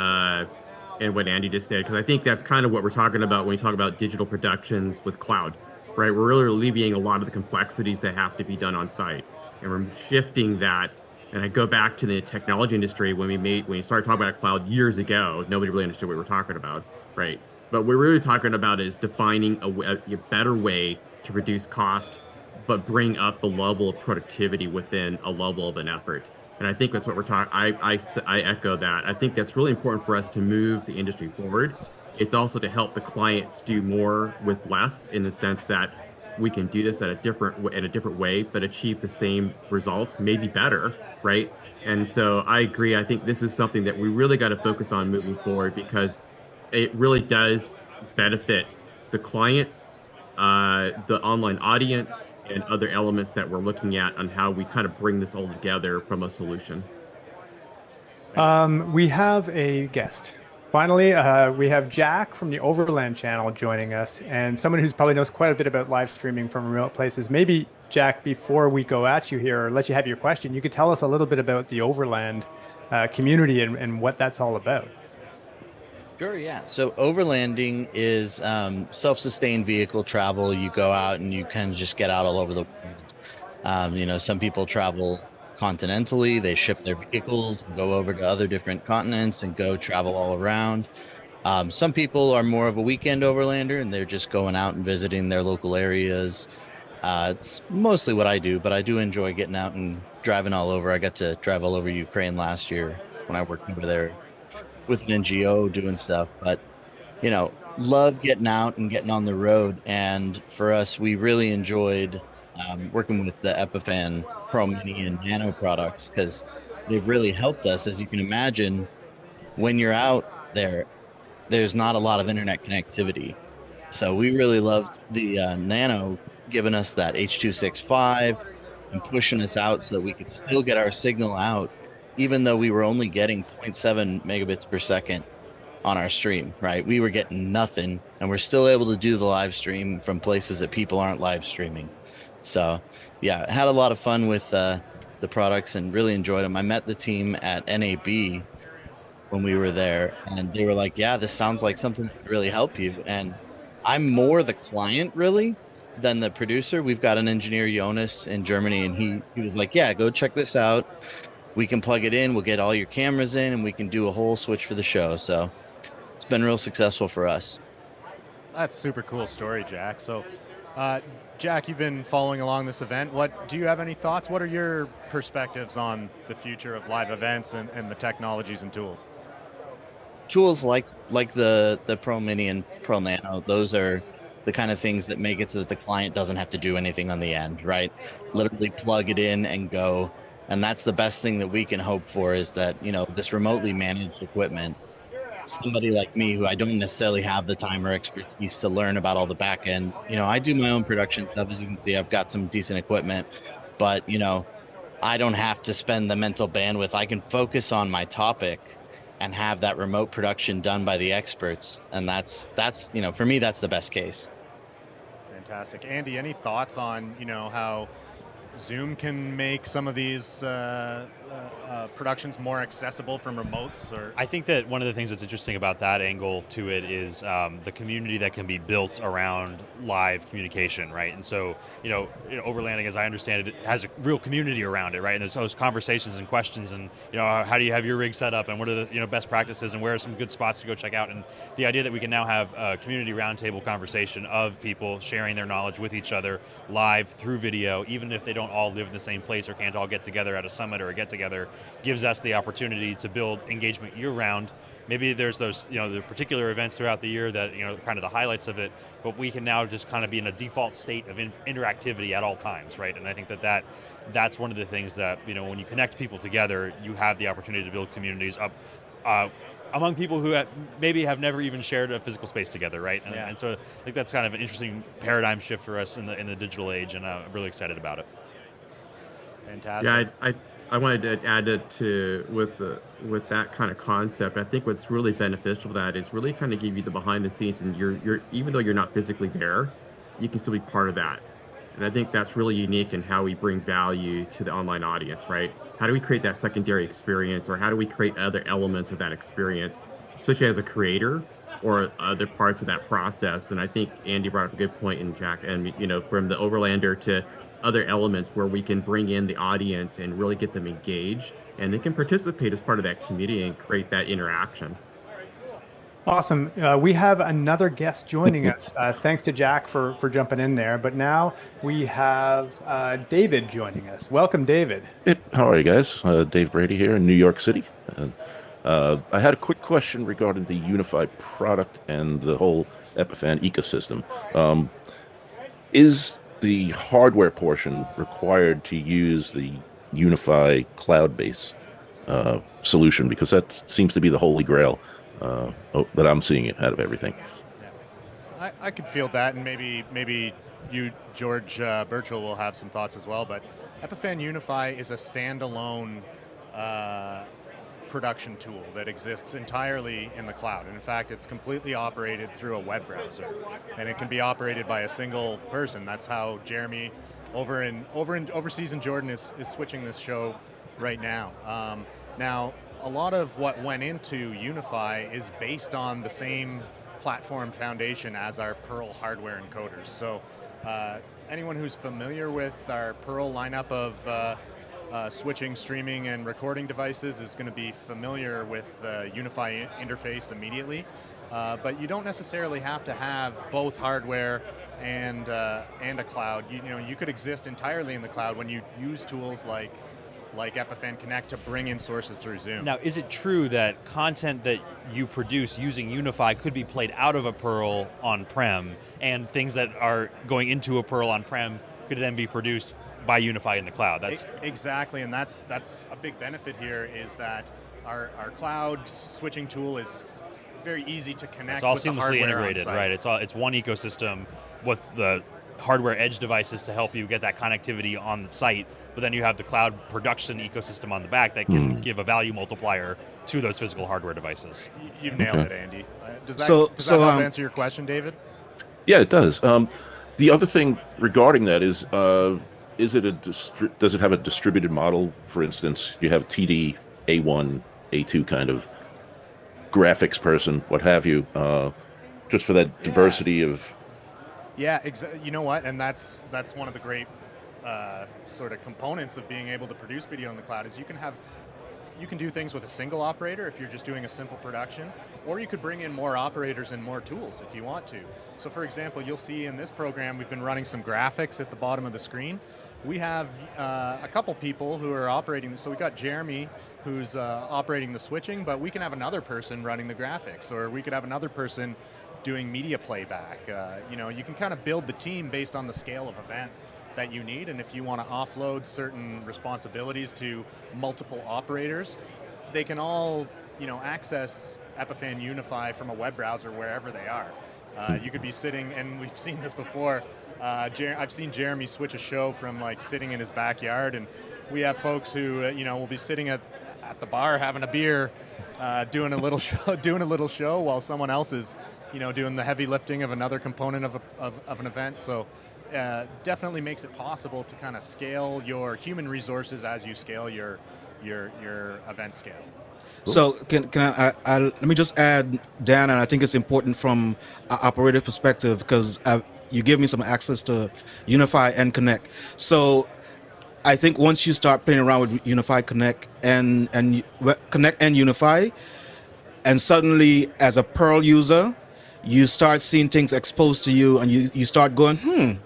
what Andy just said, because I think that's kind of what we're talking about when we talk about digital productions with cloud, right? We're really alleviating a lot of the complexities that have to be done on site. And we're shifting that. And I go back to the technology industry when we started talking about cloud years ago. Nobody really understood what we were talking about, right? But what we're really talking about is defining a better way to reduce cost, but bring up the level of productivity within a level of an effort. And I think that's what we're talking. I echo that. I think that's really important for us to move the industry forward. It's also to help the clients do more with less, in the sense that we can do this in a different way, but achieve the same results, maybe better, right? And so I agree. I think this is something that we really got to focus on moving forward, because it really does benefit the clients the online audience and other elements that we're looking at on how we kind of bring this all together from a solution. We have a guest. Finally, we have Jack from the Overland channel joining us, and someone who's probably knows quite a bit about live streaming from remote places. Maybe, Jack, before we go at you here, or let you have your question, you could tell us a little bit about the Overland community and what that's all about. Sure, yeah. So overlanding is self-sustained vehicle travel. You go out and you kind of just get out all over the world. Some people travel continentally. They ship their vehicles and go over to other different continents and go travel all around. Some people are more of a weekend overlander and they're just going out and visiting their local areas. It's mostly what I do, but I do enjoy getting out and driving all over. I got to drive all over Ukraine last year when I worked over there with an NGO doing stuff, but love getting out and getting on the road. And for us, we really enjoyed working with the Epiphan Pro Mini and Nano products because they've really helped us. As you can imagine, when you're out there, there's not a lot of internet connectivity. So we really loved the Nano giving us that H.265 and pushing us out so that we could still get our signal out, even though we were only getting 0.7 megabits per second on our stream, right? We were getting nothing, and we're still able to do the live stream from places that people aren't live streaming. So, yeah, had a lot of fun with the products and really enjoyed them. I met the team at NAB when we were there, and they were like, yeah, this sounds like something that could really help you. And I'm more the client, really, than the producer. We've got an engineer, Jonas, in Germany, and he was like, yeah, go check this out. We can plug it in, we'll get all your cameras in, and we can do a whole switch for the show. So it's been real successful for us. That's a super cool story, Jack. So, Jack, you've been following along this event. Do you have any thoughts? What are your perspectives on the future of live events and the technologies and tools? Tools like the Pro Mini and Pro Nano, those are the kind of things that make it so that the client doesn't have to do anything on the end, right? Literally plug it in and go. And that's the best thing that we can hope for, is that, this remotely managed equipment, somebody like me who I don't necessarily have the time or expertise to learn about all the back end. I do my own production stuff. As you can see, I've got some decent equipment, but I don't have to spend the mental bandwidth. I can focus on my topic and have that remote production done by the experts. And that's for me, that's the best case. Fantastic. Andy, any thoughts on, how Zoom can make some of these productions more accessible from remotes? Or I think that one of the things that's interesting about that angle to it is the community that can be built around live communication, right? And so, overlanding, as I understand it, has a real community around it, right? And there's those conversations and questions, and how do you have your rig set up, and what are the best practices, and where are some good spots to go check out? And the idea that we can now have a community roundtable conversation of people sharing their knowledge with each other live through video, even if they don't all live in the same place or can't all get together at a summit or a get-together, gives us the opportunity to build engagement year-round. Maybe there's those, the particular events throughout the year that, kind of the highlights of it, but we can now just kind of be in a default state of interactivity at all times, right? And I think that's one of the things that, when you connect people together, you have the opportunity to build communities up among people who maybe have never even shared a physical space together, right? And so I think that's kind of an interesting paradigm shift for us in the digital age, and I'm really excited about it. Fantastic. Yeah, I wanted to add it with that kind of concept. I think what's really beneficial to that is really kind of give you the behind the scenes, and you're even though you're not physically there, you can still be part of that. And I think that's really unique in how we bring value to the online audience, right? How do we create that secondary experience, or how do we create other elements of that experience, especially as a creator or other parts of that process? And I think Andy brought up a good point, and Jack, and from the Overlander to other elements where we can bring in the audience and really get them engaged, and they can participate as part of that community and create that interaction. Awesome. We have another guest joining us. Thanks to Jack for jumping in there. But now we have David joining us. Welcome, David. How are you guys? Dave Brady here in New York City. I had a quick question regarding the unified product and the whole Epiphan ecosystem. Is the hardware portion required to use the Unify cloud-based solution? Because that seems to be the holy grail that I'm seeing it out of everything. I could field that, and maybe you, George Birchall, will have some thoughts as well. But Epiphan Unify is a standalone production tool that exists entirely in the cloud. And in fact, it's completely operated through a web browser, and it can be operated by a single person. That's how Jeremy overseas in Jordan is switching this show right now. Now, a lot of what went into Unify is based on the same platform foundation as our Perl hardware encoders. So anyone who's familiar with our Perl lineup of switching, streaming, and recording devices is going to be familiar with the Unify interface immediately. But you don't necessarily have to have both hardware and a cloud. You could exist entirely in the cloud when you use tools like Epiphan Connect to bring in sources through Zoom. Now, is it true that content that you produce using Unify could be played out of a Perl on-prem, and things that are going into a Perl on-prem could then be produced by Unify in the cloud? Exactly, and that's a big benefit here, is that our cloud switching tool is very easy to connect. It's all with the seamlessly hardware integrated, on right? It's one ecosystem with the hardware edge devices to help you get that connectivity on the site, but then you have the cloud production ecosystem on the back that can give a value multiplier to those physical hardware devices. You've nailed it, Andy. Does that help answer your question, David? Yeah, it does. The other thing regarding that is does it have a distributed model? For instance, you have TD, A1, A2 kind of graphics person, what have you, just for that diversity of... Yeah, you know what, and that's one of the great sort of components of being able to produce video in the cloud, is you can do things with a single operator if you're just doing a simple production, or you could bring in more operators and more tools if you want to. So for example, you'll see in this program we've been running some graphics at the bottom of the screen. We have a couple people who are operating this. So we've got Jeremy who's operating the switching, but we can have another person running the graphics, or we could have another person doing media playback. You can kind of build the team based on the scale of event that you need, and if you want to offload certain responsibilities to multiple operators, they can all access Epiphan Unify from a web browser wherever they are. You could be sitting, and we've seen this before, I've seen Jeremy switch a show from sitting in his backyard, and we have folks who will be sitting at the bar having a beer, doing a little show while someone else is doing the heavy lifting of another component of an event. So definitely makes it possible to kind of scale your human resources as you scale your event scale. So can I let me just add, Dan, and I think it's important from an operator perspective, because you give me some access to Unify and Connect. So I think once you start playing around with Unify, Connect and Connect and Unify, and suddenly as a Perl user, you start seeing things exposed to you, and you start going,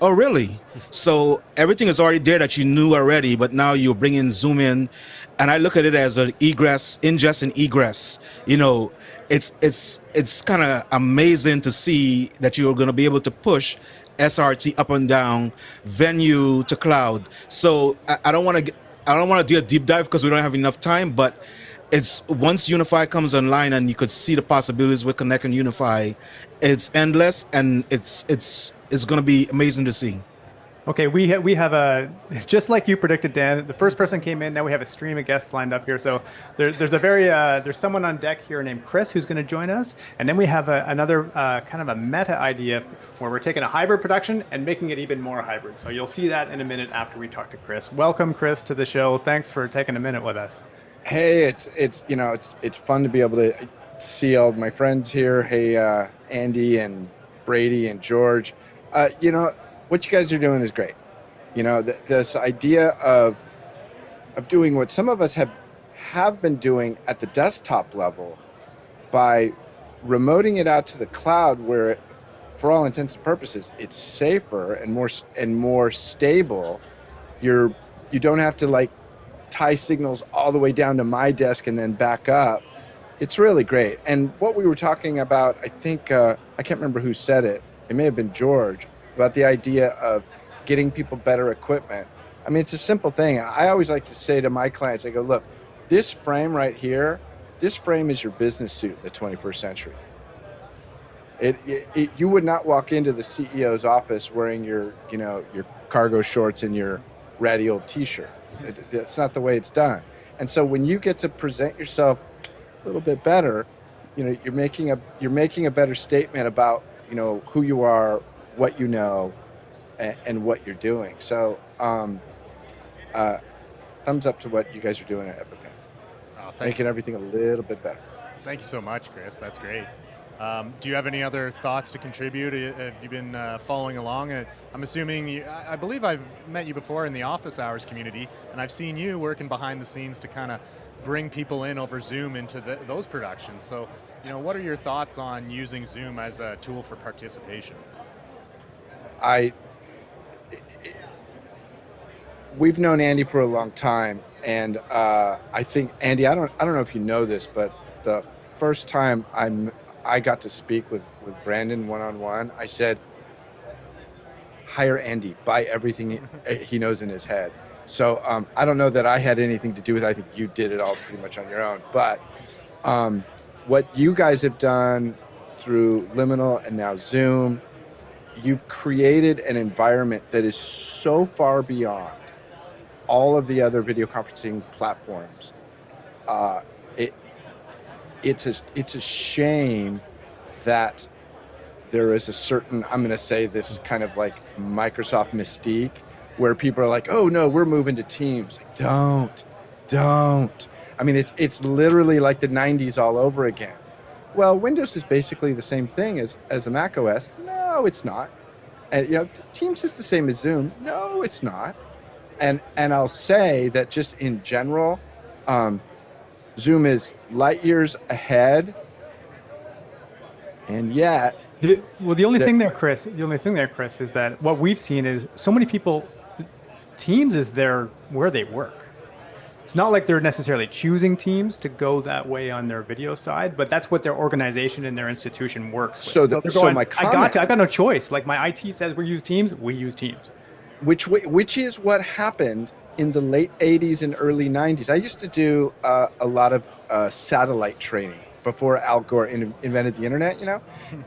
oh really? So everything is already there that you knew already, but now you're bringing Zoom in, and I look at it as an ingest and egress. It's kind of amazing to see that you're going to be able to push SRT up and down, venue to cloud. So I don't want to do a deep dive because we don't have enough time, but it's once Unify comes online and you could see the possibilities with Connect and Unify, it's endless, and it's going to be amazing to see. Okay, we have a, just like you predicted, Dan, the first person came in. Now we have a stream of guests lined up here. So there's someone on deck here named Chris who's going to join us, and then we have another kind of a meta idea where we're taking a hybrid production and making it even more hybrid. So you'll see that in a minute after we talk to Chris. Welcome, Chris, to the show. Thanks for taking a minute with us. Hey, it's fun to be able to see all of my friends here. Hey, Andy and Brady and George. What you guys are doing is great. This idea of doing what some of us have been doing at the desktop level by remoting it out to the cloud, where for all intents and purposes, it's safer and more stable. You don't have to tie signals all the way down to my desk and then back up. It's really great. And what we were talking about, I think, I can't remember who said it. It may have been George, about the idea of getting people better equipment. I mean, it's a simple thing. I always like to say to my clients, I go, look, this frame right here, this frame is your business suit in the 21st century. You would not walk into the CEO's office wearing your cargo shorts and your ratty old T-shirt. That's not the way it's done. And so when you get to present yourself a little bit better, you're making a better statement about who you are, what you know, and what you're doing. So thumbs up to what you guys are doing at Epiphan. Making everything a little bit better. Thank you so much, Chris. That's great. Do you have any other thoughts to contribute? Have you been following along? I'm assuming, I believe I've met you before in the office hours community, and I've seen you working behind the scenes to kind of bring people in over Zoom into those productions. So, what are your thoughts on using Zoom as a tool for participation? We've known Andy for a long time, and I think, Andy, I don't know if you know this, but the first time I got to speak with Brandon one-on-one, I said, hire Andy, buy everything he knows in his head. So I don't know that I had anything to do with it. I think you did it all pretty much on your own. But what you guys have done through Liminal and now Zoom, you've created an environment that is so far beyond all of the other video conferencing platforms. It's a shame that there is a certain, I'm going to say this kind of like Microsoft mystique, where people are like, oh no, we're moving to Teams. Like, don't. I mean, it's literally like the 90s all over again. Well, Windows is basically the same thing as a Mac OS. No, it's not. And Teams is the same as Zoom. No, it's not. And I'll say that just in general, Zoom is light years ahead, and yet. The only thing there, Chris, is that what we've seen is so many people. Teams is where they work. It's not like they're necessarily choosing Teams to go that way on their video side, but that's what their organization and their institution works with. So my comment, I got no choice. Like my IT says we use Teams, we use Teams. Which is what happened in the late 80s and early 90s. I used to do a lot of satellite training before Al Gore invented the internet,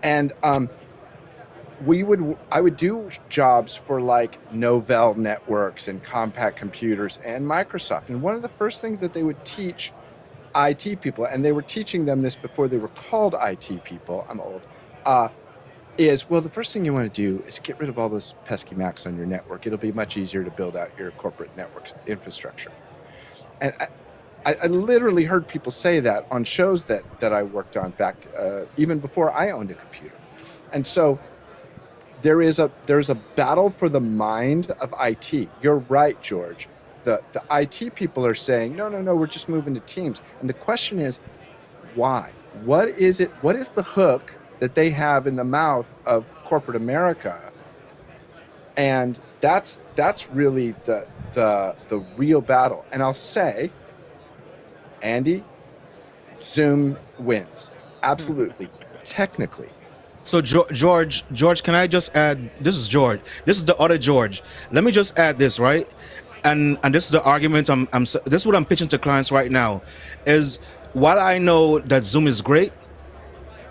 and I would do jobs for like Novell Networks and Compaq Computers and Microsoft. And one of the first things that they would teach IT people, and they were teaching them this before they were called IT people, I'm old, is, well, the first thing you want to do is get rid of all those pesky Macs on your network. It'll be much easier to build out your corporate network infrastructure. And I literally heard people say that on shows that I worked on back even before I owned a computer. And so there's a battle for the mind of IT. You're right, George. The IT people are saying, no, we're just moving to Teams. And the question is, why? What is it? What is the hook that they have in the mouth of corporate America? And that's really the real battle. And I'll say, Andy, Zoom wins. Absolutely. Technically. So George, can I just add, this is George. This is the other George. Let me just add this, right? And this is the argument this is what I'm pitching to clients right now, is while I know that Zoom is great,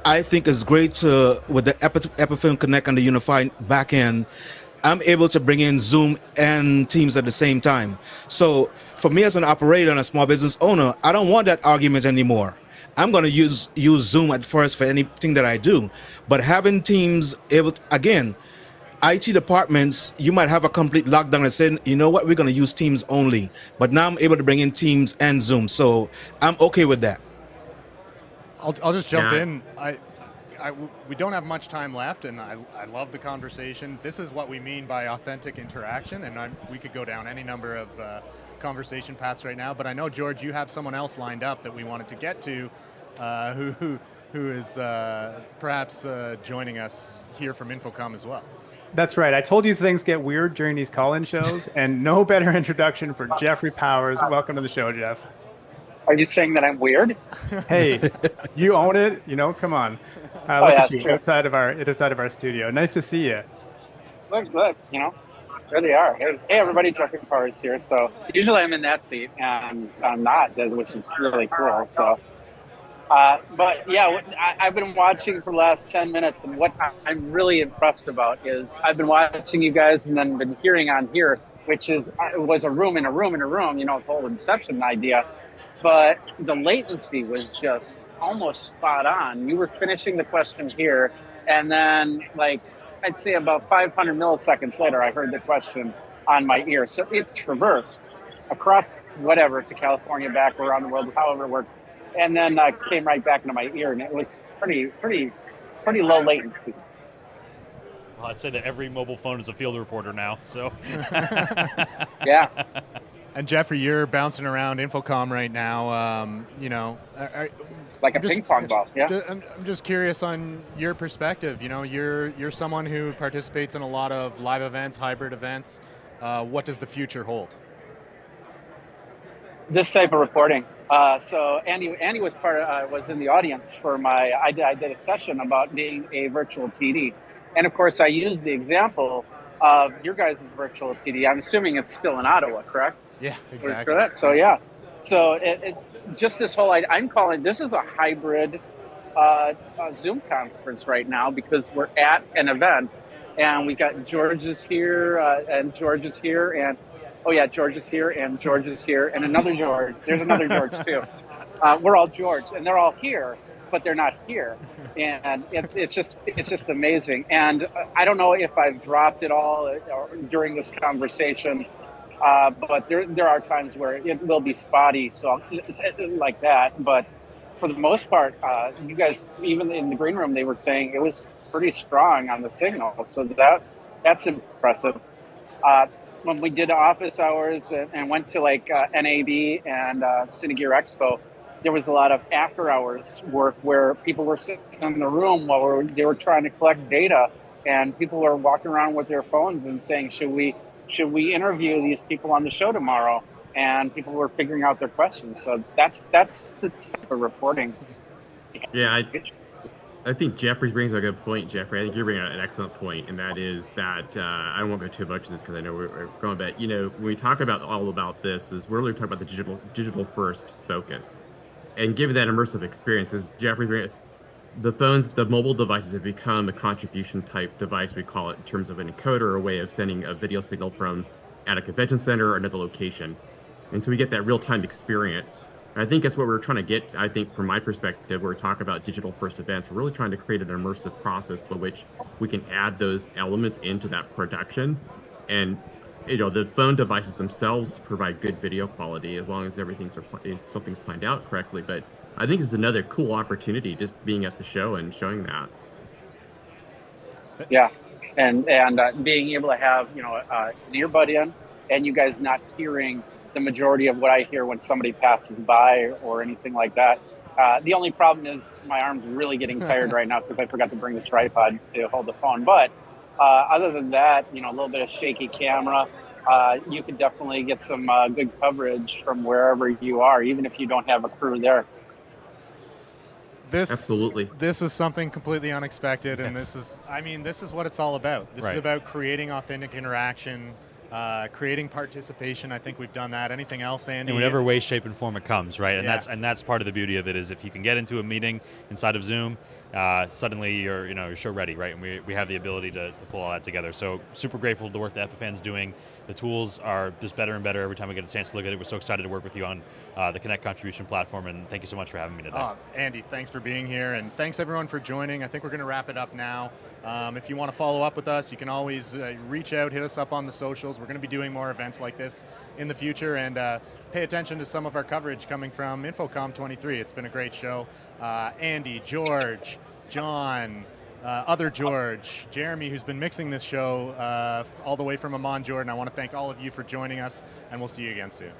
I think it's great with the Epiphan Connect and the unified backend, I'm able to bring in Zoom and Teams at the same time. So for me as an operator and a small business owner, I don't want that argument anymore. I'm going to use Zoom at first for anything that I do. But having Teams able to, again, IT departments, you might have a complete lockdown and saying, you know what, we're going to use Teams only. But now I'm able to bring in Teams and Zoom. So I'm okay with that. I'll just jump in. We don't have much time left, and I love the conversation. This is what we mean by authentic interaction, and we could go down any number of conversation paths right now. But I know, George, you have someone else lined up that we wanted to get to, who is perhaps joining us here from Infocom as well. That's right. I told you things get weird during these call-in shows, and no better introduction for Jeffrey Powers. Welcome to the show, Jeff. Are you saying that I'm weird? Hey, you own it. Come on. Look at you outside of our studio. Nice to see you. Look, there they are. Hey, everybody, Jeffrey Powers here. So usually I'm in that seat, and I'm not, which is really cool. So But yeah, I've been watching for the last 10 minutes, and what I'm really impressed about is I've been watching you guys and then been hearing on here, which is was a room in a room in a room, the whole Inception idea. But the latency was just almost spot on. You were finishing the question here, and then like I'd say about 500 milliseconds later, I heard the question on my ear. So it traversed across whatever to California, back around the world, however it works, and then came right back into my ear, and it was pretty low latency. Well, I'd say that every mobile phone is a field reporter now. So Yeah. And Jeffrey, you're bouncing around Infocom right now. Like a ping pong ball. Yeah. I'm just curious on your perspective. You're someone who participates in a lot of live events, hybrid events. What does the future hold? This type of reporting. So Andy was was in the audience for I did a session about being a virtual TD, and of course I used the example of your guys' virtual TD. I'm assuming it's still in Ottawa, correct? Yeah, exactly. So yeah, so it just this whole I'm calling this is a hybrid Zoom conference right now because we're at an event and we got George is here and George is here and. Oh yeah, George is here, and George is here, and another George. There's another George too. We're all George, and they're all here, but they're not here, and it's just amazing. And I don't know if I've dropped it all during this conversation, but there are times where it will be spotty, so it's like that. But for the most part, you guys, even in the green room, they were saying it was pretty strong on the signal, so that's impressive. When we did office hours and went to like NAB and Cinegear Expo, there was a lot of after hours work where people were sitting in the room while they were trying to collect data, and people were walking around with their phones and saying, should we interview these people on the show tomorrow? And people were figuring out their questions. So that's the type of reporting. Yeah, I think Jeffrey brings a good point, Jeffrey. I think you're bringing out an excellent point, and that is that I won't go too much into this because I know we're going, but when we talk about all about this, is we're really talking about the digital first focus, and given that immersive experience, as Jeffrey, the mobile devices have become a contribution type device, we call it, in terms of an encoder or a way of sending a video signal from at a convention center or another location, and so we get that real time experience. I think that's what we're trying to get. I think from my perspective, we're talking about digital first events. We're really trying to create an immersive process by which we can add those elements into that production. And the phone devices themselves provide good video quality as long as something's planned out correctly. But I think it's another cool opportunity just being at the show and showing that. Yeah, and being able to have it's an earbud in, and you guys not hearing the majority of what I hear when somebody passes by or anything like that. The only problem is my arm's really getting tired right now because I forgot to bring the tripod to hold the phone. But other than that, a little bit of shaky camera, you could definitely get some good coverage from wherever you are, even if you don't have a crew there. Absolutely. This was something completely unexpected, and this is what it's all about. This is about creating authentic interaction, creating participation. I think we've done that. Anything else, Andy? In whatever way, shape, and form it comes, right? And that's part of the beauty of it is if you can get into a meeting inside of Zoom, suddenly you're show ready, right? And we have the ability to pull all that together. So super grateful for the work that Epiphan's doing. The tools are just better and better every time we get a chance to look at it. We're so excited to work with you on the Connect contribution platform, and thank you so much for having me today. Andy, thanks for being here, and thanks everyone for joining. I think we're going to wrap it up now. If you want to follow up with us, you can always reach out, hit us up on the socials. We're going to be doing more events like this in the future, and pay attention to some of our coverage coming from Infocom 23. It's been a great show. Andy, George, John, other George, Jeremy, who's been mixing this show all the way from Amman, Jordan. I want to thank all of you for joining us, and we'll see you again soon.